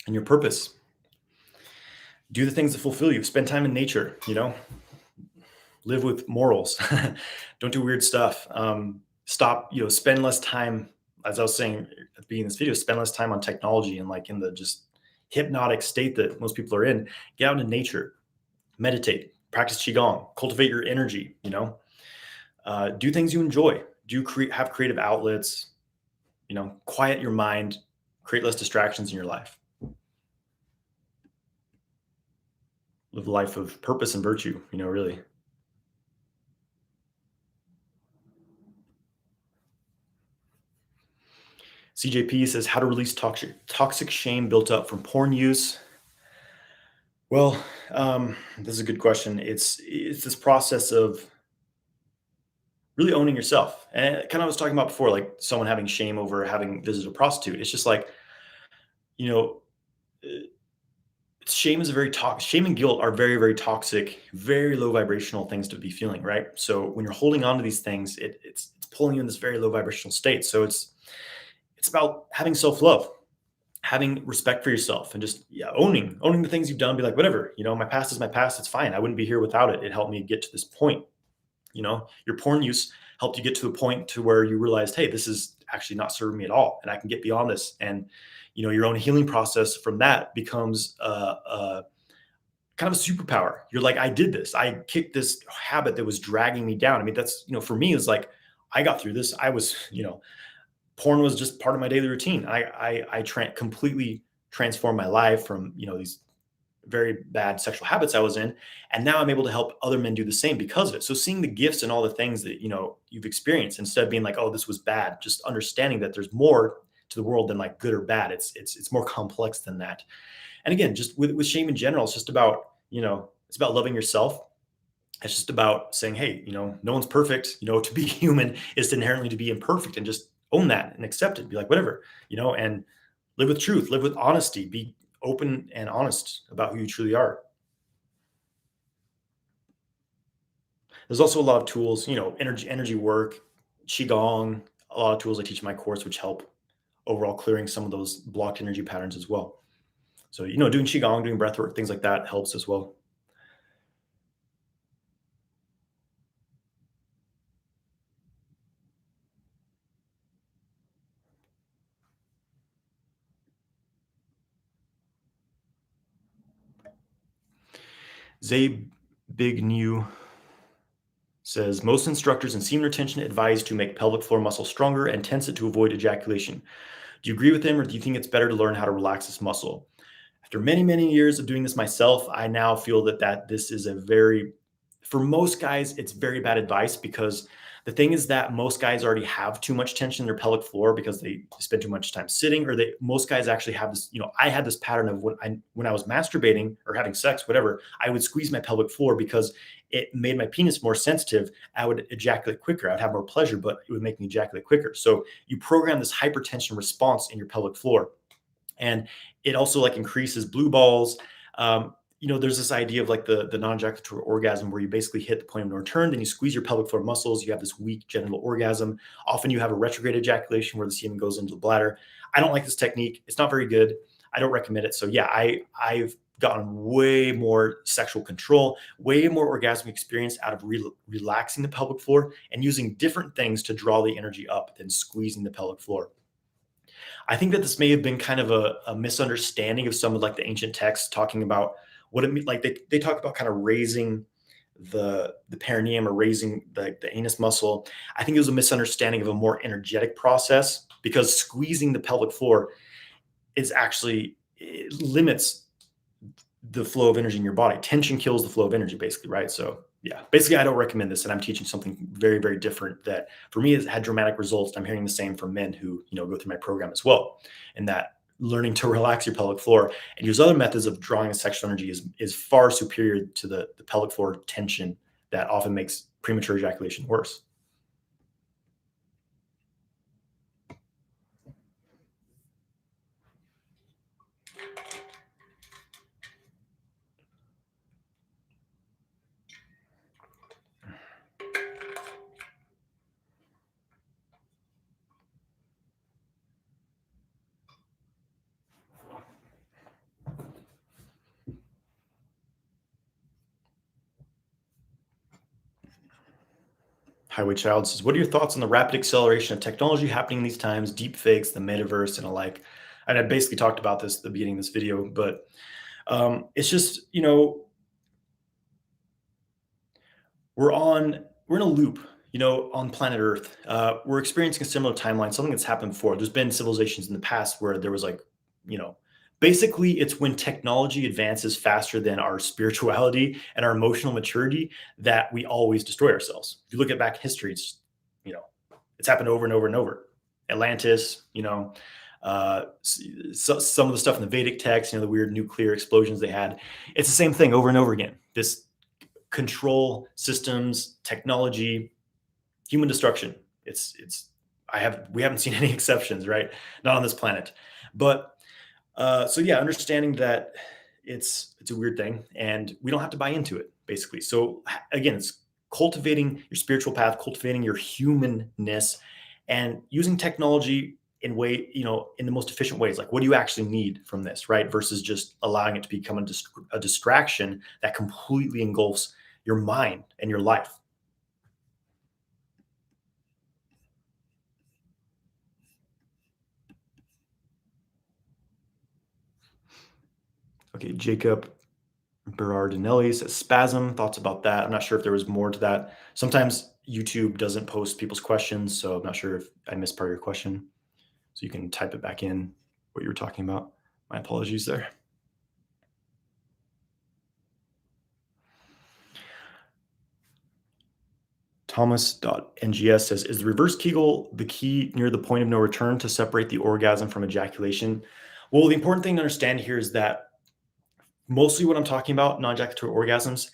in your purpose. Do the things that fulfill you. Spend time in nature. Live with morals. Don't do weird stuff. Spend less time, as I was saying at the beginning of this video, spend less time on technology and like in the just hypnotic state that most people are in. Get out in nature, meditate, practice qigong, cultivate your energy. Do things you enjoy. Have creative outlets. Quiet your mind, create less distractions in your life. Live a life of purpose and virtue. Really. CJP says how to release toxic shame built up from porn use. Well, this is a good question. It's this process of really owning yourself, and kind of was talking about before, like someone having shame over having visited a prostitute. It's just like you know, uh, shame and guilt are very very toxic, very low vibrational things to be feeling, right? So when you're holding on to these things, it's pulling you in this very low vibrational state. So it's about having self love, having respect for yourself, and just owning the things you've done. Be like, whatever, my past is my past. It's fine. I wouldn't be here without it. It helped me get to this point. Your porn use helped you get to a point to where you realized, hey, this is actually not serving me at all, and I can get beyond this. And your own healing process from that becomes kind of a superpower. You're like, I did this. I kicked this habit that was dragging me down. I mean, that's, for me, is like, I got through this. I was, porn was just part of my daily routine. I completely transformed my life from, these very bad sexual habits I was in. And now I'm able to help other men do the same because of it. So seeing the gifts and all the things that, you've experienced, instead of being like, oh, this was bad, just understanding that there's more to the world than like good or bad. It's more complex than that. And again, just with shame in general, it's just about, it's about loving yourself. It's just about saying, hey, no one's perfect. To be human is inherently to be imperfect, and just own that and accept it. Be like, whatever, and live with truth, live with honesty, be open and honest about who you truly are. There's also a lot of tools, energy work, qigong, a lot of tools I teach in my course, which help overall clearing some of those blocked energy patterns as well. So, doing qigong, doing breath work, things like that helps as well. Zabe Big New says most instructors in semen retention advise to make pelvic floor muscle stronger and tense it to avoid ejaculation. Do you agree with him, or do you think it's better to learn how to relax this muscle? After many, many years of doing this myself, I now feel that this is a very, for most guys, it's very bad advice, because the thing is that most guys already have too much tension in their pelvic floor because they spend too much time sitting, or most guys actually have this, I had this pattern of when I was masturbating or having sex, whatever, I would squeeze my pelvic floor because it made my penis more sensitive. I would ejaculate quicker. I'd have more pleasure, but it would make me ejaculate quicker. So you program this hypertension response in your pelvic floor, and it also like increases blue balls. There's this idea of like the non-ejaculatory orgasm, where you basically hit the point of no return, then you squeeze your pelvic floor muscles, you have this weak genital orgasm. Often you have a retrograde ejaculation where the semen goes into the bladder. I don't like this technique. It's not very good. I don't recommend it. So yeah, I've gotten way more sexual control, way more orgasmic experience out of relaxing the pelvic floor and using different things to draw the energy up than squeezing the pelvic floor. I think that this may have been kind of a misunderstanding of some of like the ancient texts talking about what it means. Like they talk about kind of raising the perineum, or raising the anus muscle. I think it was a misunderstanding of a more energetic process, because squeezing the pelvic floor is actually, it limits the flow of energy in your body. Tension kills the flow of energy, basically, right? So yeah, basically, I don't recommend this, and I'm teaching something very, very different that for me has had dramatic results. I'm hearing the same from men who go through my program as well, and that learning to relax your pelvic floor and use other methods of drawing sexual energy is far superior to the pelvic floor tension that often makes premature ejaculation worse. Highway Child says, "What are your thoughts on the rapid acceleration of technology happening in these times, deep fakes, the metaverse, and alike?" And I basically talked about this at the beginning of this video, but it's just, we're in a loop, on planet Earth. We're experiencing a similar timeline, something that's happened before. There's been civilizations in the past where there was like, you know, basically it's when technology advances faster than our spirituality and our emotional maturity that we always destroy ourselves. If you look at back history, you know, it's happened over and over and over. Atlantis, some of the stuff in the Vedic text, the weird nuclear explosions they had. It's the same thing over and over again. This control systems, technology, human destruction. It's we haven't seen any exceptions, right? Not on this planet. But so yeah, understanding that it's a weird thing and we don't have to buy into it, basically. So again, it's cultivating your spiritual path, cultivating your humanness, and using technology in the most efficient ways. Like, what do you actually need from this, right? Versus just allowing it to become a distraction that completely engulfs your mind and your life. Okay, Jacob Berardinelli says spasm. Thoughts about that? I'm not sure if there was more to that. Sometimes YouTube doesn't post people's questions, so I'm not sure if I missed part of your question. So you can type it back in what you were talking about. My apologies there. Thomas.ngs says, is the reverse Kegel the key near the point of no return to separate the orgasm from ejaculation? Well, the important thing to understand here is that mostly what I'm talking about, non-ejaculatory orgasms,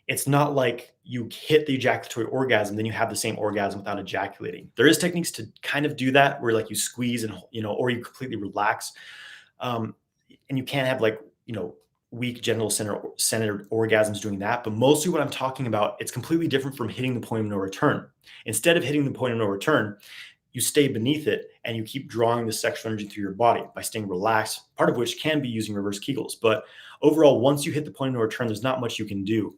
it's not like you hit the ejaculatory orgasm, then you have the same orgasm without ejaculating. There is techniques to kind of do that where like you squeeze and, or you completely relax. Um, and you can have like, weak genital centered orgasms doing that. But mostly what I'm talking about, it's completely different from hitting the point of no return. Instead of hitting the point of no return, you stay beneath it and you keep drawing the sexual energy through your body by staying relaxed, part of which can be using reverse Kegels. But overall, once you hit the point of no return, there's not much you can do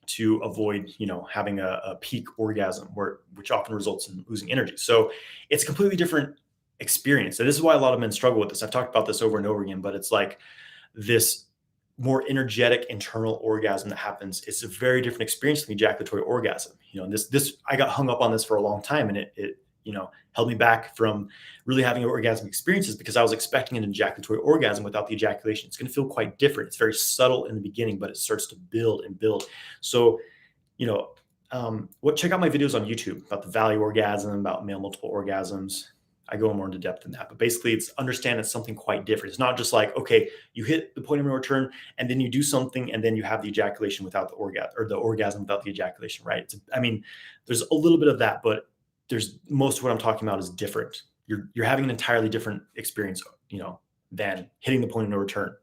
to avoid, having a peak orgasm which often results in losing energy. So it's a completely different experience. And this is why a lot of men struggle with this. I've talked about this over and over again, but it's like this more energetic internal orgasm that happens. It's a very different experience than the ejaculatory orgasm. And this I got hung up on this for a long time, and it held me back from really having orgasmic experiences because I was expecting an ejaculatory orgasm without the ejaculation. It's going to feel quite different. It's very subtle in the beginning, but it starts to build and build. So, you know, what check out my videos on YouTube about the value orgasm, about male multiple orgasms. I go more into depth than that, but basically it's understand it's something quite different. It's not just like, okay, you hit the point of no return and then you do something and then you have the ejaculation without the orgasm or the orgasm without the ejaculation, right? I mean, there's a little bit of that, but there's most of what I'm talking about is different. You're having an entirely different experience, than hitting the point of no return.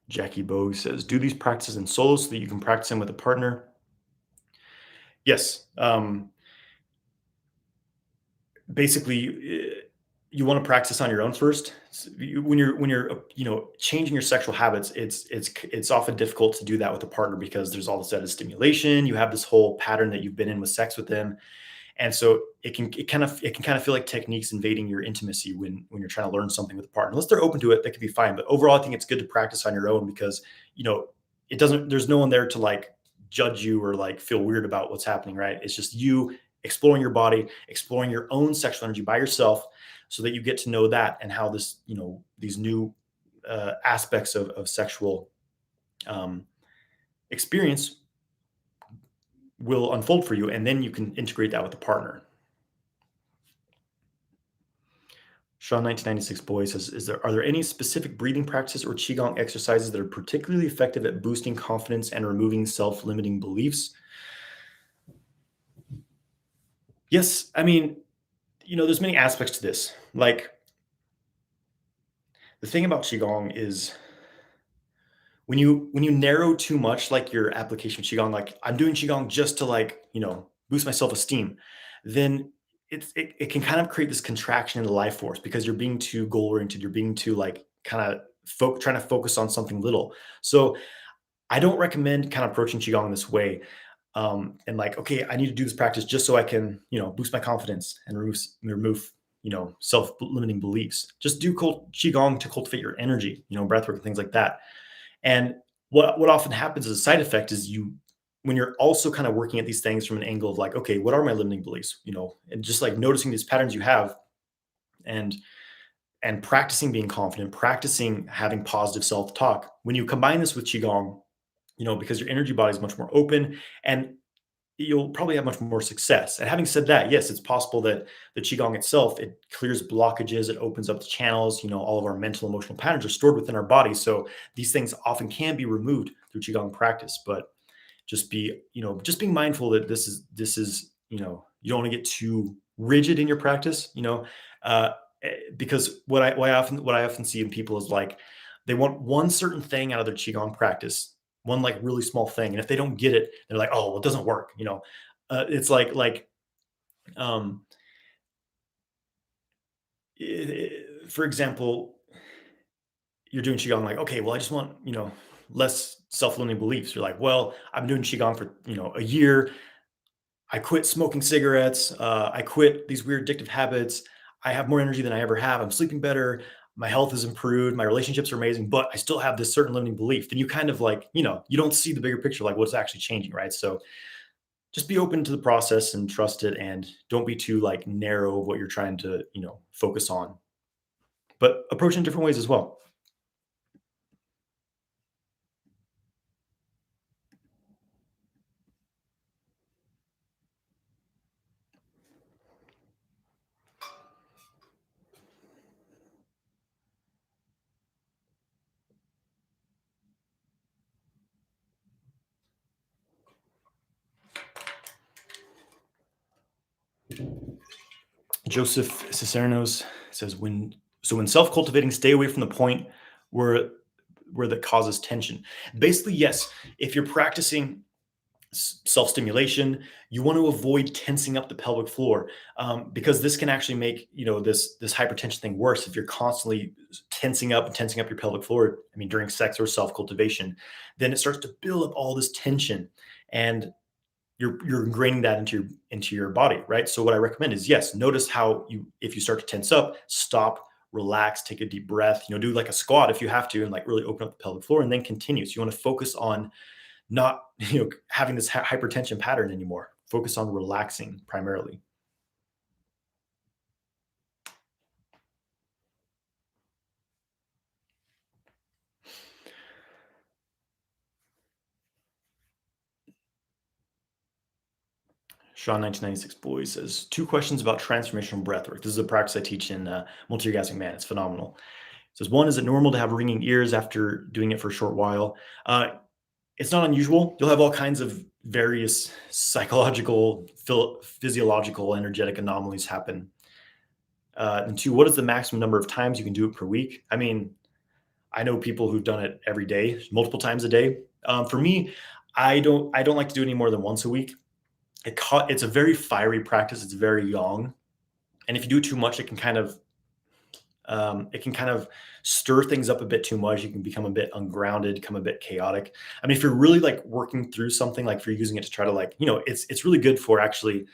Jackie Bogue says, do these practices in solo so that you can practice them with a partner? Yes. Basically, you want to practice on your own first. When you're changing your sexual habits, it's often difficult to do that with a partner because there's all this added stimulation. You have this whole pattern that you've been in with sex with them, and so it can kind of feel like techniques invading your intimacy when you're trying to learn something with a partner. Unless they're open to it, that could be fine. But overall, I think it's good to practice on your own because it doesn't. There's no one there to like judge you or like feel weird about what's happening. Right? It's just you exploring your body, exploring your own sexual energy by yourself, so that you get to know that and how this these new aspects of sexual um, experience will unfold for you, and then you can integrate that with a partner. Sean 1996 boy says, are there any specific breathing practices or qigong exercises that are particularly effective at boosting confidence and removing self-limiting beliefs? Yes, I mean, there's many aspects to this. Like the thing about qigong is when you narrow too much like your application of qigong, like I'm doing qigong just to like boost my self-esteem, then it can kind of create this contraction in the life force because you're being too goal oriented, you're being too like kind of trying to focus on something little. So I don't recommend kind of approaching qigong this way. And like, okay, I need to do this practice just so I can boost my confidence and remove self-limiting beliefs. Just do qigong to cultivate your energy, breathwork and things like that. And what often happens as a side effect is when you're also kind of working at these things from an angle of like, okay, what are my limiting beliefs? And just like noticing these patterns you have and practicing being confident, practicing having positive self-talk. When you combine this with Qigong, because your energy body is much more open and you'll probably have much more success. And having said that, yes, it's possible that the qigong itself, it clears blockages, it opens up the channels. All of our mental emotional patterns are stored within our body, so these things often can be removed through qigong practice. But just being mindful that this is you don't want to get too rigid in your practice. Uh, because what I often see in people is like they want one certain thing out of their qigong practice, one like really small thing, and if they don't get it, they're like, oh, well, it doesn't work. It's like um For example, you're doing qigong, like, okay, well, I just want, less self-limiting beliefs. You're like, well, I've been doing qigong for, a year. I quit smoking cigarettes. I quit these weird addictive habits. I have more energy than I ever have. I'm sleeping better. My health has improved. My relationships are amazing, but I still have this certain limiting belief. Then you kind of like, you don't see the bigger picture, like what's actually changing, right? So just be open to the process and trust it, and don't be too like narrow of what you're trying to, focus on. But approach in different ways as well. Joseph Cicernos says, when self-cultivating, stay away from the point where that causes tension. Basically, yes, if you're practicing self-stimulation, you want to avoid tensing up the pelvic floor, because this can actually make this hypertension thing worse if you're constantly tensing up and tensing up your pelvic floor. I mean, during sex or self-cultivation, then it starts to build up all this tension, and you're ingraining that into your body, right? So what I recommend is, yes, notice how if you start to tense up, stop, relax, take a deep breath, do like a squat if you have to, and like really open up the pelvic floor, and then continue. So you want to focus on not having this hypertension pattern anymore. Focus on relaxing primarily. Sean 1996 boy says, two questions about transformational breathwork. This is a practice I teach in Multi-Orgasmic Man. It's phenomenal. It says, one, is it normal to have ringing ears after doing it for a short while? It's not unusual. You'll have all kinds of various psychological, physiological, energetic anomalies happen. And two, what is the maximum number of times you can do it per week? I mean, I know people who've done it every day, multiple times a day. For me, I don't like to do it any more than once a week. It's a very fiery practice. It's very young, and if you do it too much, it can kind of stir things up a bit too much. You can become a bit ungrounded, become a bit chaotic. I mean, if you're really like working through something, like if you're using it to try to like, it's really good for actually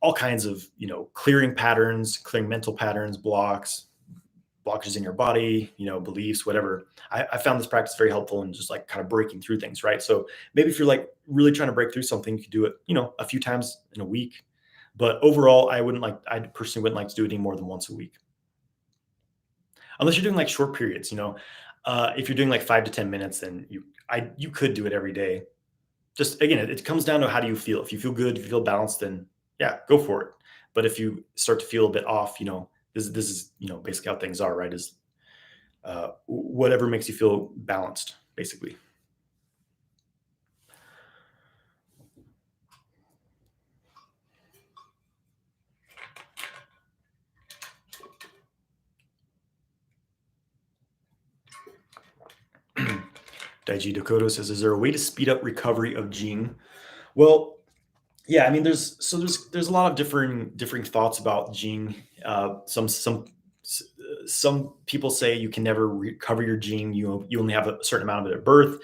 all kinds of, clearing patterns, clearing mental patterns, blockages in your body, beliefs, whatever. I found this practice very helpful in just like kind of breaking through things, right? So maybe if you're like really trying to break through something, you could do it, a few times in a week. But overall, I personally wouldn't like to do it any more than once a week, unless you're doing like short periods. If you're doing like 5 to 10 minutes, then you could do it every day. Just again, it comes down to how do you feel. If you feel good, if you feel balanced, then yeah, go for it. But if you start to feel a bit off, this is basically how things are, right? Is whatever makes you feel balanced, basically. Daiji Dakota says, "Is there a way to speed up recovery of Jing?" Well, yeah, I mean, there's a lot of differing thoughts about Jing. Some people say you can never recover your Jing. You only have a certain amount of it at birth,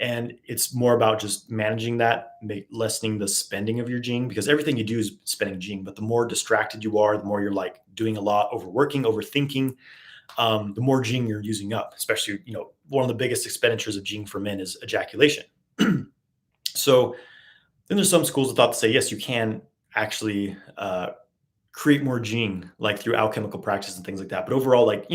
and it's more about just managing that, lessening the spending of your Jing, because everything you do is spending Jing. But the more distracted you are, the more you're like doing a lot, overworking, overthinking, the more Jing you're using up. Especially, one of the biggest expenditures of Jing for men is ejaculation. So then there's some schools of thought to say, yes, you can actually create more Jing, like through alchemical practice and things like that. But overall, like,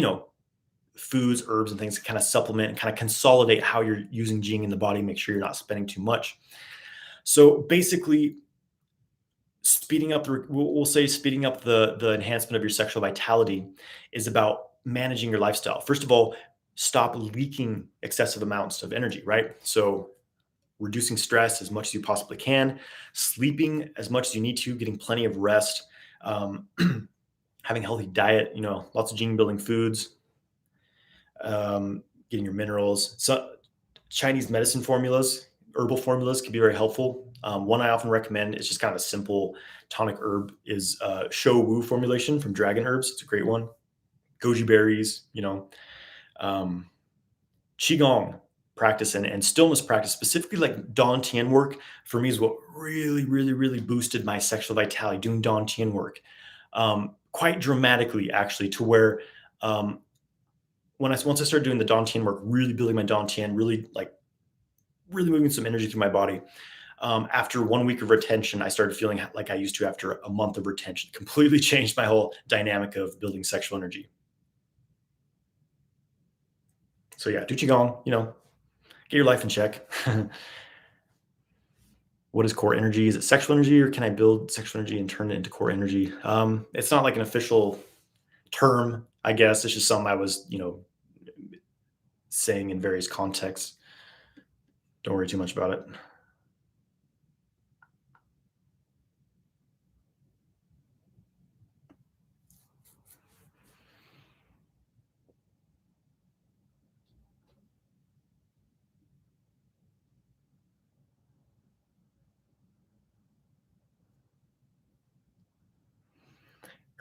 foods, herbs, and things to kind of supplement and kind of consolidate how you're using Jing in the body, make sure you're not spending too much. So basically, speeding up we'll say speeding up the enhancement of your sexual vitality is about managing your lifestyle. First of all, stop leaking excessive amounts of energy, right? So reducing stress as much as you possibly can, sleeping as much as you need to, getting plenty of rest, um, having a healthy diet, lots of gene building foods, getting your minerals. So Chinese medicine formulas, herbal formulas can be very helpful. One I often recommend is just kind of a simple tonic herb is Shou Wu formulation from Dragon Herbs. It's a great one. goji berries, um, qigong practice and stillness practice, specifically like Dantian work for me is what really, really, really boosted my sexual vitality. Doing Dantian work, quite dramatically, actually, to where um, once I started doing the Dantian work, really building my Dantian, really like really moving some energy through my body. After 1 week of retention, I started feeling like I used to after a month of retention. Completely changed my whole dynamic of building sexual energy. So yeah, do qigong. Get your life in check. What is core energy? Is it sexual energy, or can I build sexual energy and turn it into core energy? It's not like an official term, I guess. It's just something I was, saying in various contexts. Don't worry too much about it.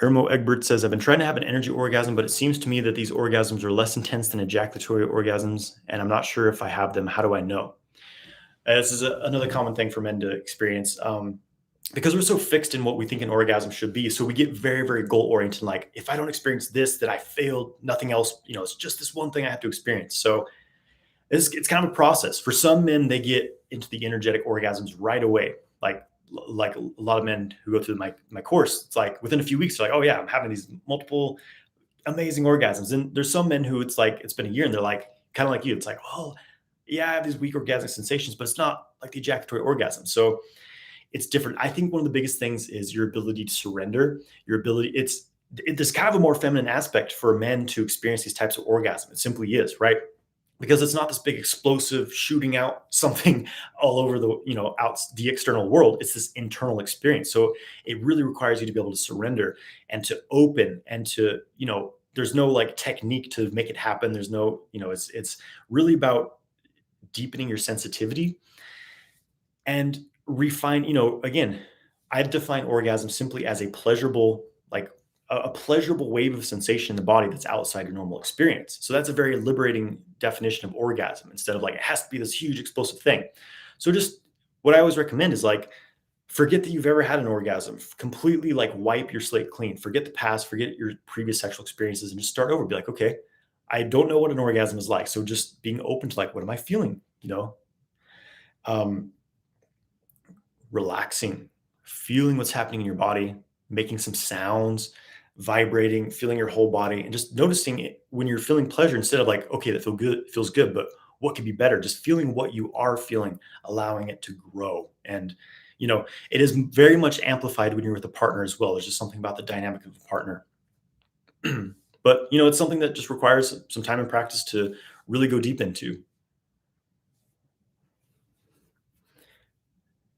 Ermo Egbert says, I've been trying to have an energy orgasm, but it seems to me that these orgasms are less intense than ejaculatory orgasms, and I'm not sure if I have them. How do I know? This is another common thing for men to experience, because we're so fixed in what we think an orgasm should be. So we get very, very goal oriented. Like, if I don't experience this, that I failed. Nothing else. It's just this one thing I have to experience. So it's kind of a process. For some men, they get into the energetic orgasms right away. Like a lot of men who go through my course, it's like within a few weeks, they're like, oh yeah, I'm having these multiple amazing orgasms. And there's some men who it's like it's been a year and they're like kind of like you. It's like, oh yeah, I have these weak orgasmic sensations, but it's not like the ejaculatory orgasm. So it's different. I think one of the biggest things is your ability to surrender, your ability. There's kind of a more feminine aspect for men to experience these types of orgasm. It simply is, right? Because it's not this big explosive shooting out something all over the out the external world. It's this internal experience. So it really requires you to be able to surrender and to open and to there's no like technique to make it happen. There's no it's really about deepening your sensitivity and refine. Again, I define orgasm simply as a pleasurable, like a pleasurable wave of sensation in the body that's outside your normal experience. So that's a very liberating definition of orgasm instead of like it has to be this huge explosive thing. So just what I always recommend is like forget that you've ever had an orgasm. Completely like wipe your slate clean. Forget the past, forget your previous sexual experiences and just start over. Be like, okay, I don't know what an orgasm is like. So just being open to like, what am I feeling? Um, Relaxing, feeling what's happening in your body, making some sounds, vibrating, feeling your whole body, and just noticing it when you're feeling pleasure instead of like, okay, that feels good, but what could be better? Just feeling what you are feeling, allowing it to grow. And it is very much amplified when you're with a partner as well. There's just something about the dynamic of a partner. But it's something that just requires some time and practice to really go deep into.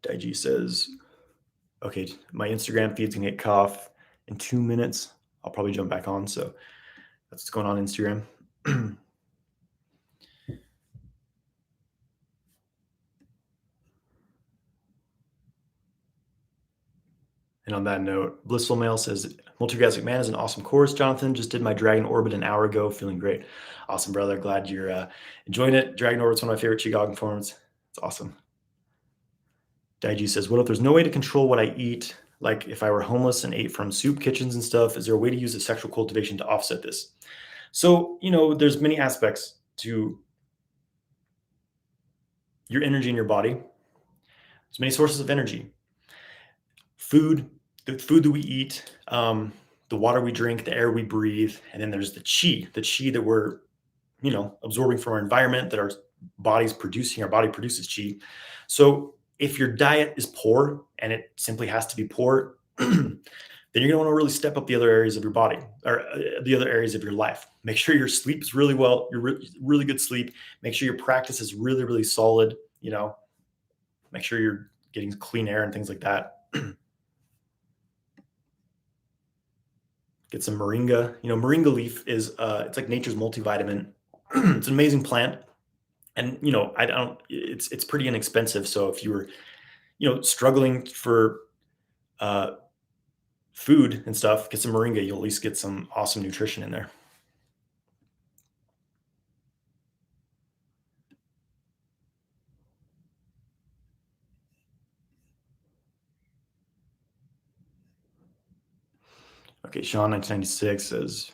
Daiji says, okay, my Instagram feed's gonna get cut off in 2 minutes. I'll probably jump back on. So that's what's going on Instagram. And on that note, Blissful Male says, Multigasmic Man is an awesome course. Johnathan just did my Dragon Orbit an hour ago, feeling great. Awesome, brother. Glad you're enjoying it. Dragon Orbit's one of my favorite Qigong forms. It's awesome. Daiji says, what if there's no way to control what I eat? Like if I were homeless and ate from soup kitchens and stuff, is there a way to use a sexual cultivation to offset this? So, there's many aspects to your energy in your body. There's many sources of energy. Food, the food that we eat, the water we drink, the air we breathe, and then there's the chi that we're, absorbing from our environment that our body's producing. Our body produces chi. So if your diet is poor and it simply has to be poor, then you're going to want to really step up the other areas of your body or the other areas of your life. Make sure your sleep is really well, really good sleep. Make sure your practice is really, really solid. Make sure you're getting clean air and things like that. Get some moringa. Moringa leaf is it's like nature's multivitamin. It's an amazing plant, and I don't. It's pretty inexpensive. So if you were struggling for uh, food and stuff, get some moringa. You'll at least get some awesome nutrition in there. Okay, Sean 1996 says,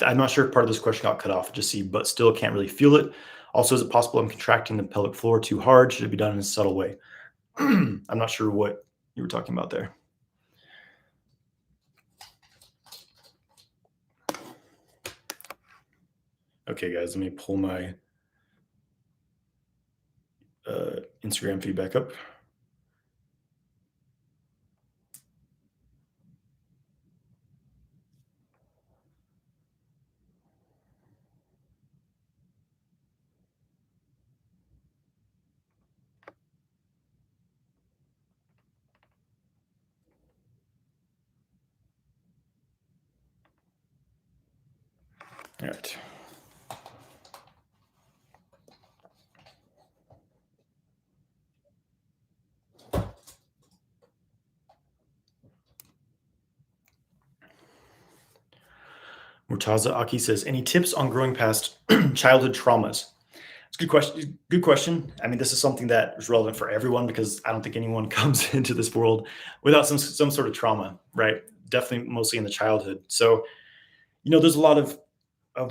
I'm not sure if part of this question got cut off. Just see, but still can't really feel it. Also, is it possible I'm contracting the pelvic floor too hard? Should it be done in a subtle way? I'm not sure what you were talking about there. Okay, guys, let me pull my Instagram feed back up. All right. Murtaza Aki says, any tips on growing past childhood traumas? It's a good question. Good question. I mean, this is something that is relevant for everyone because I don't think anyone comes into this world without some sort of trauma, right? Definitely, mostly in the childhood. So, there's a lot of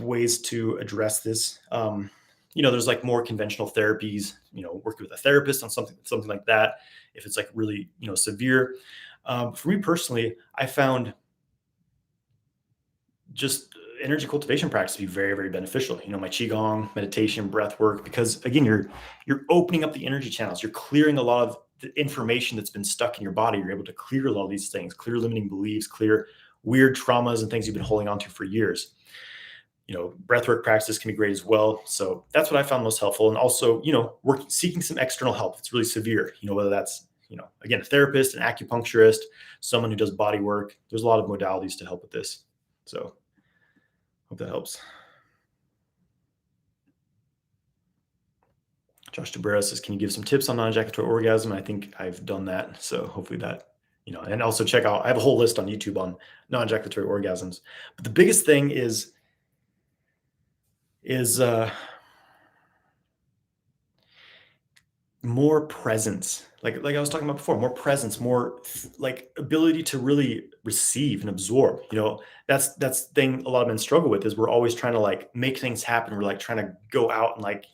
ways to address this. There's like more conventional therapies. Working with a therapist on something like that. If it's like really severe. For me personally, I found just energy cultivation practice to be very, very beneficial. My qigong, meditation, breath work, because again, you're opening up the energy channels. You're clearing a lot of the information that's been stuck in your body. You're able to clear a lot of these things, clear limiting beliefs, clear weird traumas and things you've been holding on to for years. Breathwork practices can be great as well. So that's what I found most helpful. And also, seeking some external help. It's really severe, whether that's, again, a therapist, an acupuncturist, someone who does body work. There's a lot of modalities to help with this. So hope that helps. Josh Debrera says, can you give some tips on non-ejaculatory orgasm? I think I've done that. So hopefully that, and also check out, I have a whole list on YouTube on non-ejaculatory orgasms. But the biggest thing is more presence. Like I was talking about before, more presence, more like ability to really receive and absorb. That's the thing a lot of men struggle with is we're always trying to like make things happen. We're like trying to go out and like,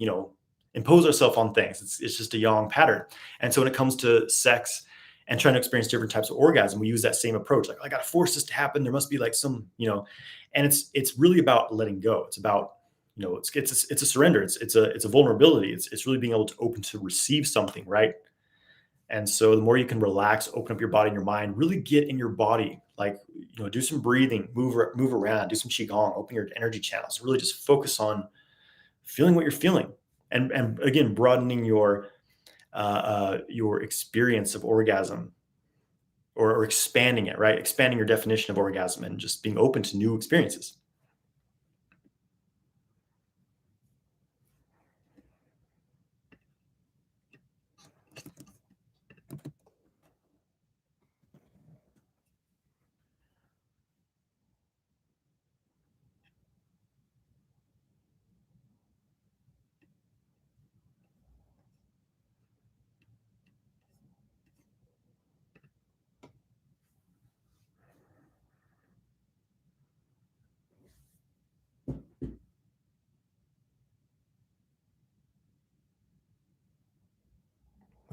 impose ourselves on things. It's just a yang pattern. And so when it comes to sex and trying to experience different types of orgasm, we use that same approach. Like, I got to force this to happen. There must be like some, and it's really about letting go. It's about it's a surrender. It's a vulnerability. It's really being able to open to receive something, right? And so the more you can relax, open up your body and your mind, really get in your body, like do some breathing, move around, do some qigong, open your energy channels, really just focus on feeling what you're feeling, and again broadening your experience of orgasm, or expanding it, right? Expanding your definition of orgasm and just being open to new experiences.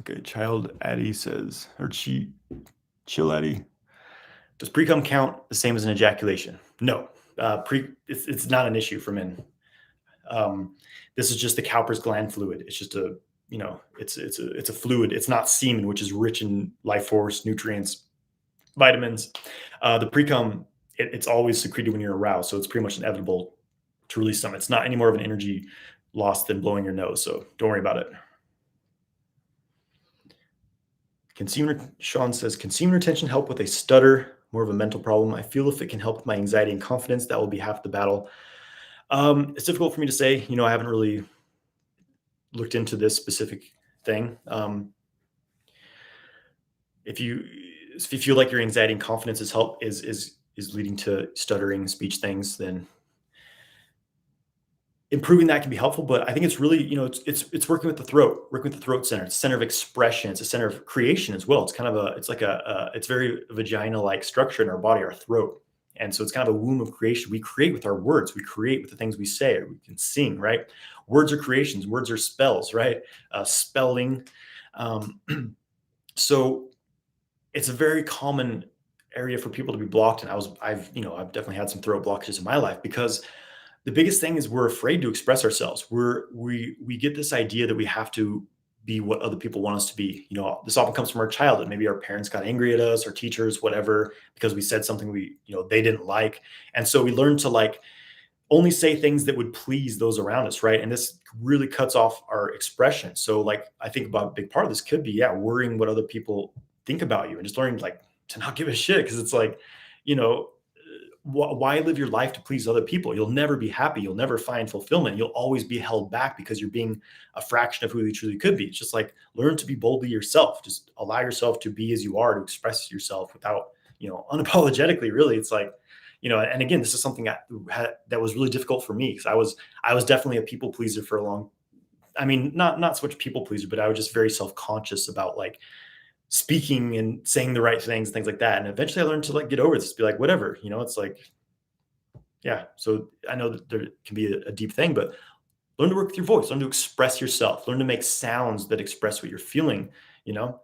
Okay, Child Addy says, or Chill Addy, does pre-cum count the same as an ejaculation? No, it's not an issue for men. This is just the Cowper's gland fluid. It's just it's a fluid. It's not semen, which is rich in life force, nutrients, vitamins. The pre-cum, it's always secreted when you're aroused, so it's pretty much inevitable to release some. It's not any more of an energy loss than blowing your nose, so don't worry about it. Sean says, can semen retention help with a stutter? More of a mental problem. I feel if it can help with my anxiety and confidence, that will be half the battle. It's difficult for me to say. I haven't really looked into this specific thing. If you feel like your anxiety and confidence is leading to stuttering speech things, then improving that can be helpful. But I think it's really, it's working with the throat, working with the throat center. It's a center of expression. It's a center of creation as well. It's kind of it's very vagina-like structure in our body, our throat. And so it's kind of a womb of creation. We create with our words. We create with the things we say. Or we can sing, right? Words are creations. Words are spells, right? Spelling. Um, so it's a very common area for people to be blocked. And I've definitely had some throat blockages in my life because the biggest thing is we're afraid to express ourselves. We get this idea that we have to be what other people want us to be. This often comes from our childhood. Maybe our parents got angry at us, our teachers, whatever, because we said something they didn't like. And so we learn to like only say things that would please those around us, right? And this really cuts off our expression. So like I think about a big part of this could be, yeah, worrying what other people think about you and just learning like to not give a shit. Cause it's like, you know, why live your life to please other people? You'll never be happy. You'll never find fulfillment. You'll always be held back because you're being a fraction of who you truly could be. It's just like learn to be boldly yourself. Just allow yourself to be as you are, to express yourself without, unapologetically. Really, it's like, and again, this is something that was really difficult for me because I was definitely a people pleaser for a long. I mean, not so much people pleaser, but I was just very self conscious about like speaking and saying the right things like that. And eventually I learned to like get over this, be like, whatever, it's like, yeah. So I know that there can be a deep thing, but learn to work with your voice, learn to express yourself, learn to make sounds that express what you're feeling, you know?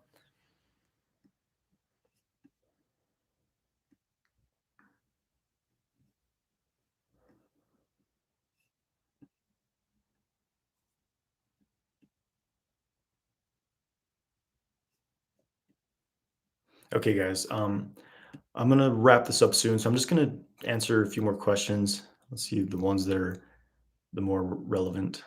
Okay, guys. I'm gonna wrap this up soon. So I'm just gonna answer a few more questions. Let's see the ones that are the more relevant.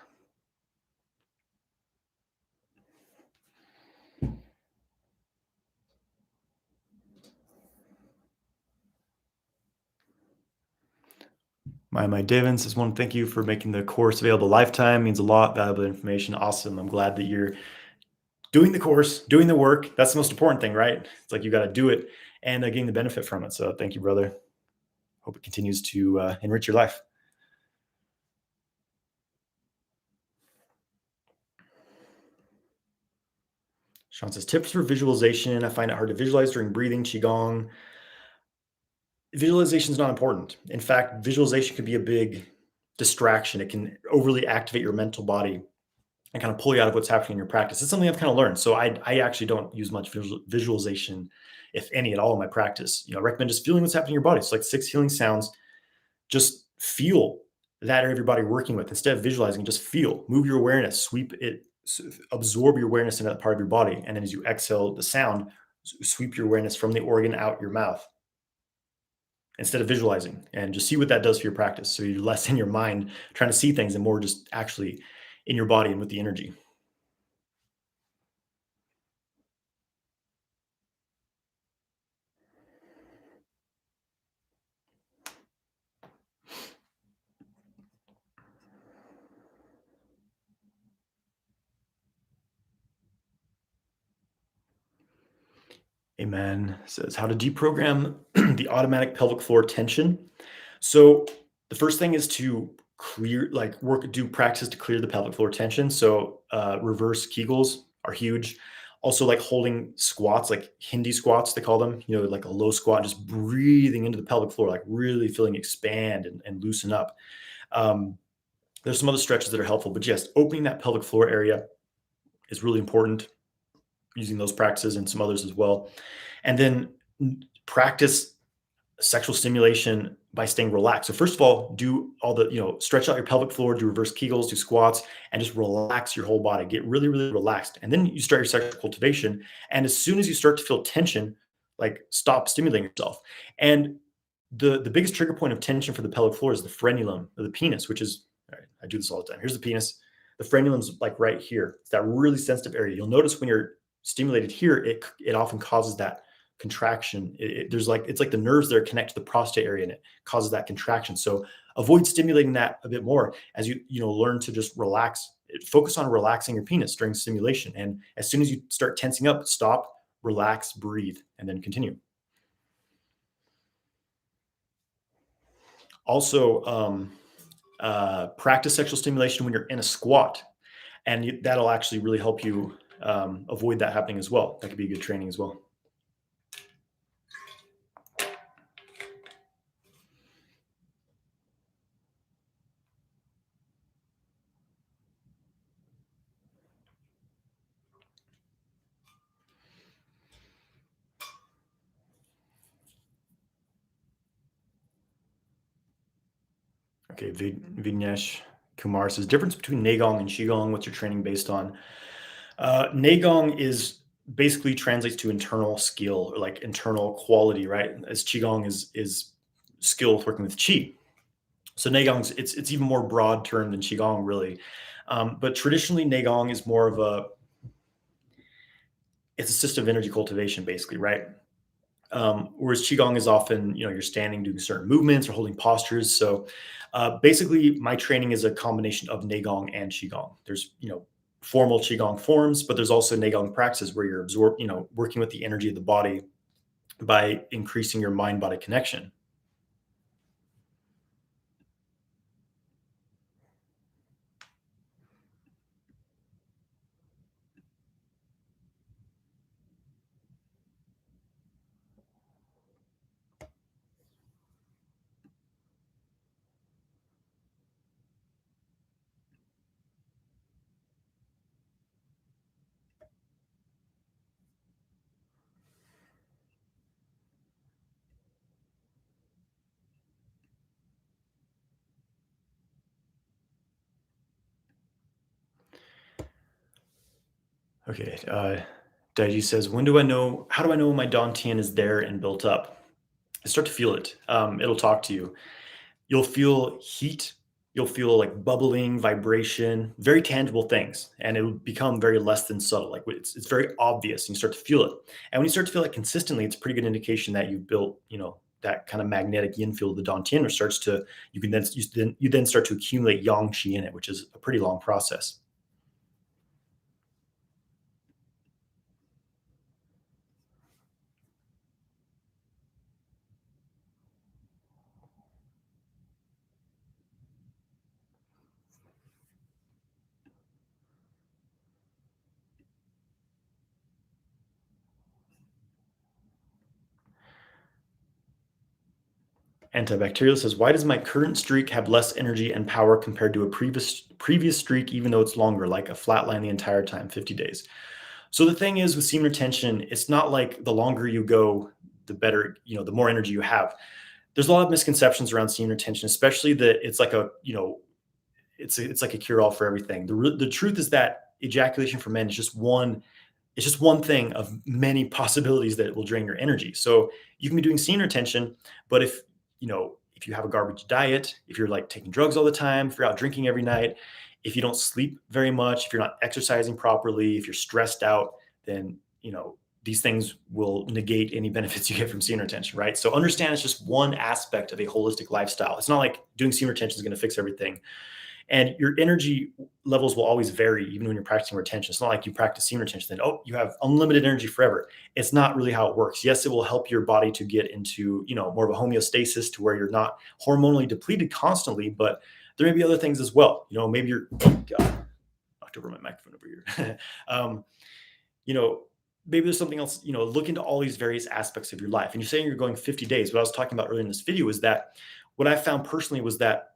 My Davin says, one, thank you for making the course available lifetime. Means a lot, valuable information. Awesome. I'm glad that you're doing the course, doing the work. That's the most important thing, right? It's like you got to do it and getting the benefit from it. So thank you, brother. Hope it continues to enrich your life. Sean says, tips for visualization. I find it hard to visualize during breathing, Qigong. Visualization is not important. In fact, visualization could be a big distraction. It can overly activate your mental body and kind of pull you out of what's happening in your practice. It's something I've kind of learned. So I actually don't use much visualization, if any, at all in my practice. I recommend just feeling what's happening in your body. It's like 6 healing sounds. Just feel that area of your body working with instead of visualizing. Just feel, move your awareness, sweep it, absorb your awareness into that part of your body. And then as you exhale the sound, sweep your awareness from the organ out your mouth instead of visualizing, and just see what that does for your practice. So you're less in your mind trying to see things and more just actually in your body and with the energy. Amen. Says how to deprogram the automatic pelvic floor tension. So the first thing is to clear, like do practice to clear the pelvic floor tension. So reverse Kegels are huge. Also like holding squats, like Hindi squats, they call them, like a low squat, just breathing into the pelvic floor, like really feeling expand and loosen up. Um, there's some other stretches that are helpful, but yes, opening that pelvic floor area is really important, using those practices and some others as well. And then practice sexual stimulation by staying relaxed. So first of all, do all the, stretch out your pelvic floor, do reverse Kegels, do squats, and just relax your whole body. Get really, really relaxed. And then you start your sexual cultivation. And as soon as you start to feel tension, like stop stimulating yourself. And the biggest trigger point of tension for the pelvic floor is the frenulum of the penis, which is, all right, I do this all the time. Here's the penis. The frenulum's like right here. It's that really sensitive area. You'll notice when you're stimulated here, it often causes that contraction. It's like the nerves there connect to the prostate area and it causes that contraction. So avoid stimulating that a bit more as you learn to just relax. Focus on relaxing your penis during stimulation. And as soon as you start tensing up, stop, relax, breathe, and then continue. Also, practice sexual stimulation when you're in a squat, and that'll actually really help you avoid that happening as well. That could be good training as well. Okay, Vignesh Kumar says difference between Neigong and Qigong. What's your training based on? Neigong is basically translates to internal skill or like internal quality, right? As Qigong is skill with working with Qi. So Neigong's it's even more broad term than Qigong, really. But traditionally, Neigong is more of a it's a system of energy cultivation, basically, right? Whereas qigong is often, you're standing doing certain movements or holding postures. So basically, my training is a combination of neigong and qigong. There's formal qigong forms, but there's also neigong practices where you're working with the energy of the body by increasing your mind body connection. Okay. Daiji says, when do I know? How do I know when my dantian is there and built up? I start to feel it. It'll talk to you. You'll feel heat, you'll feel like bubbling, vibration, very tangible things, and it will become very less than subtle. Like it's very obvious, and you start to feel it. And when you start to feel it consistently, it's a pretty good indication that you've built, that kind of magnetic yin field of the dantian, which starts to you then start to accumulate yang qi in it, which is a pretty long process. Antibacterial says, why does my current streak have less energy and power compared to a previous streak, even though it's longer, like a flat line the entire time, 50 days? So the thing is with semen retention, it's not like the longer you go, the better, the more energy you have. There's a lot of misconceptions around semen retention, especially that it's like it's like a cure all for everything. The truth is that ejaculation for men is just one thing of many possibilities that will drain your energy. So you can be doing semen retention, but if you have a garbage diet, if you're like taking drugs all the time, if you're out drinking every night, if you don't sleep very much, if you're not exercising properly, if you're stressed out, then these things will negate any benefits you get from semen retention, right? So understand it's just one aspect of a holistic lifestyle. It's not like doing semen retention is going to fix everything. And your energy levels will always vary even when you're practicing retention. It's not like you practice semen retention, then, oh, you have unlimited energy forever. It's not really how it works. Yes, it will help your body to get into, more of a homeostasis to where you're not hormonally depleted constantly, but there may be other things as well. Maybe you're, oh God, knocked over my microphone over here. you know, maybe there's something else, look into all these various aspects of your life. And you're saying you're going 50 days. What I was talking about earlier in this video is that what I found personally was that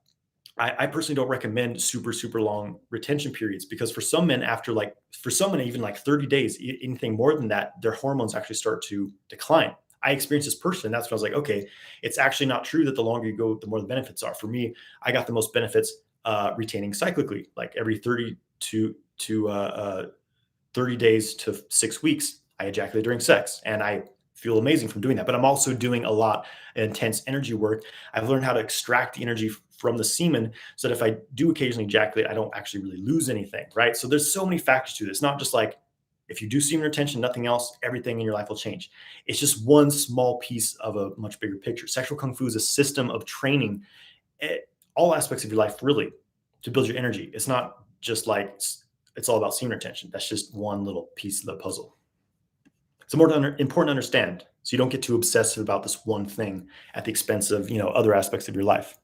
I personally don't recommend super, super long retention periods because for some men, even like 30 days, anything more than that, their hormones actually start to decline. I experienced this personally. And that's when I was like, okay, it's actually not true that the longer you go, the more the benefits are. For me, I got the most benefits retaining cyclically, like every 30 days to 6 weeks, I ejaculate during sex. And I feel amazing from doing that. But I'm also doing a lot of intense energy work. I've learned how to extract the energy from the semen so that if I do occasionally ejaculate, I don't actually really lose anything, right? So there's so many factors to this. Not just like if you do semen retention, nothing else, everything in your life will change. It's just one small piece of a much bigger picture. Sexual Kung Fu is a system of training all aspects of your life, really, to build your energy. It's not just like it's all about semen retention. That's just one little piece of the puzzle. It's important to understand so you don't get too obsessive about this one thing at the expense of other aspects of your life.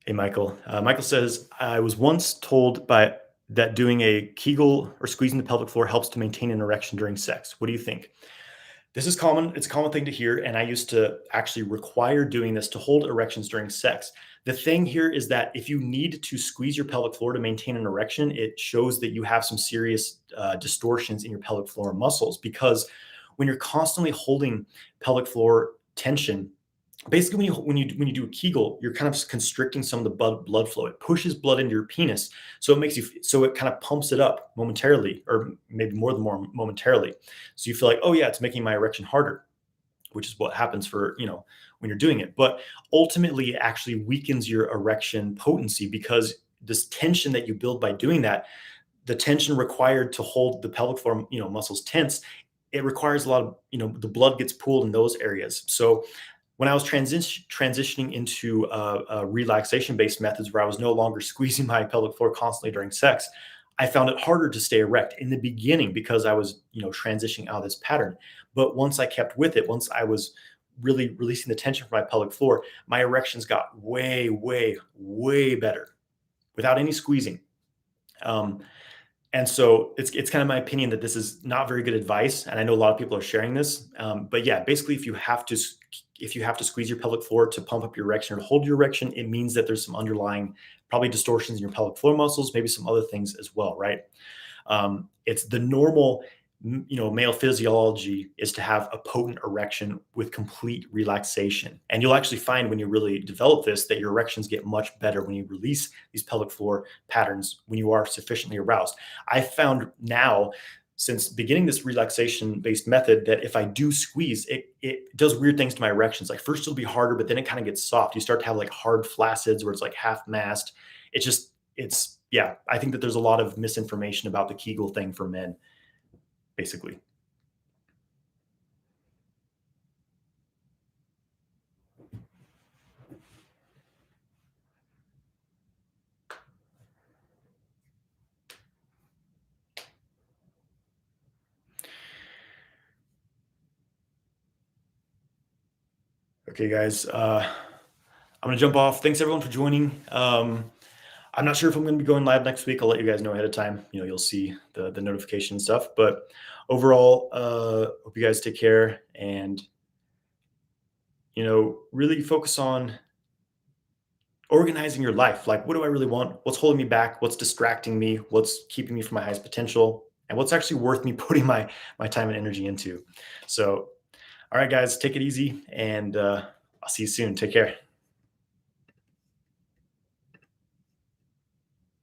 Hey, Michael. Michael says, I was once told by that doing a Kegel or squeezing the pelvic floor helps to maintain an erection during sex. What do you think? This is common. It's a common thing to hear. And I used to actually require doing this to hold erections during sex. The thing here is that if you need to squeeze your pelvic floor to maintain an erection, it shows that you have some serious distortions in your pelvic floor muscles because when you're constantly holding pelvic floor tension, basically when you do a Kegel, you're kind of constricting some of the blood flow. It pushes blood into your penis, so it makes you so it kind of pumps it up momentarily, or maybe more than more momentarily. So you feel like, oh yeah, it's making my erection harder, which is what happens for when you're doing it. But ultimately, it actually weakens your erection potency, because this tension that you build by doing that, the tension required to hold the pelvic floor muscles tense, it requires a lot of the blood gets pooled in those areas. So when I was transitioning into relaxation-based methods where I was no longer squeezing my pelvic floor constantly during sex, I found it harder to stay erect in the beginning because I was, transitioning out of this pattern. But once I kept with it, once I was really releasing the tension from my pelvic floor, my erections got way, way, way better without any squeezing. Um, and so it's kind of my opinion that this is not very good advice, and I know a lot of people are sharing this. But yeah, basically, if you have to squeeze your pelvic floor to pump up your erection or to hold your erection, it means that there's some underlying probably distortions in your pelvic floor muscles, maybe some other things as well, right? It's the normal, male physiology is to have a potent erection with complete relaxation. And you'll actually find when you really develop this that your erections get much better when you release these pelvic floor patterns when you are sufficiently aroused. I found now, since beginning this relaxation based method, that if I do squeeze, it does weird things to my erections. Like first it'll be harder, but then it kind of gets soft. You start to have like hard flacids where it's like half mast. It's yeah, I think that there's a lot of misinformation about the Kegel thing for men, basically. Okay, guys, I'm gonna jump off. Thanks everyone for joining. I'm not sure if I'm going to be going live next week. I'll let you guys know ahead of time. You'll see the notification and stuff. But overall, hope you guys take care, and really focus on organizing your life. Like, what do I really want? What's holding me back? What's distracting me? What's keeping me from my highest potential? And what's actually worth me putting my time and energy into? So, all right, guys, take it easy, and I'll see you soon. Take care.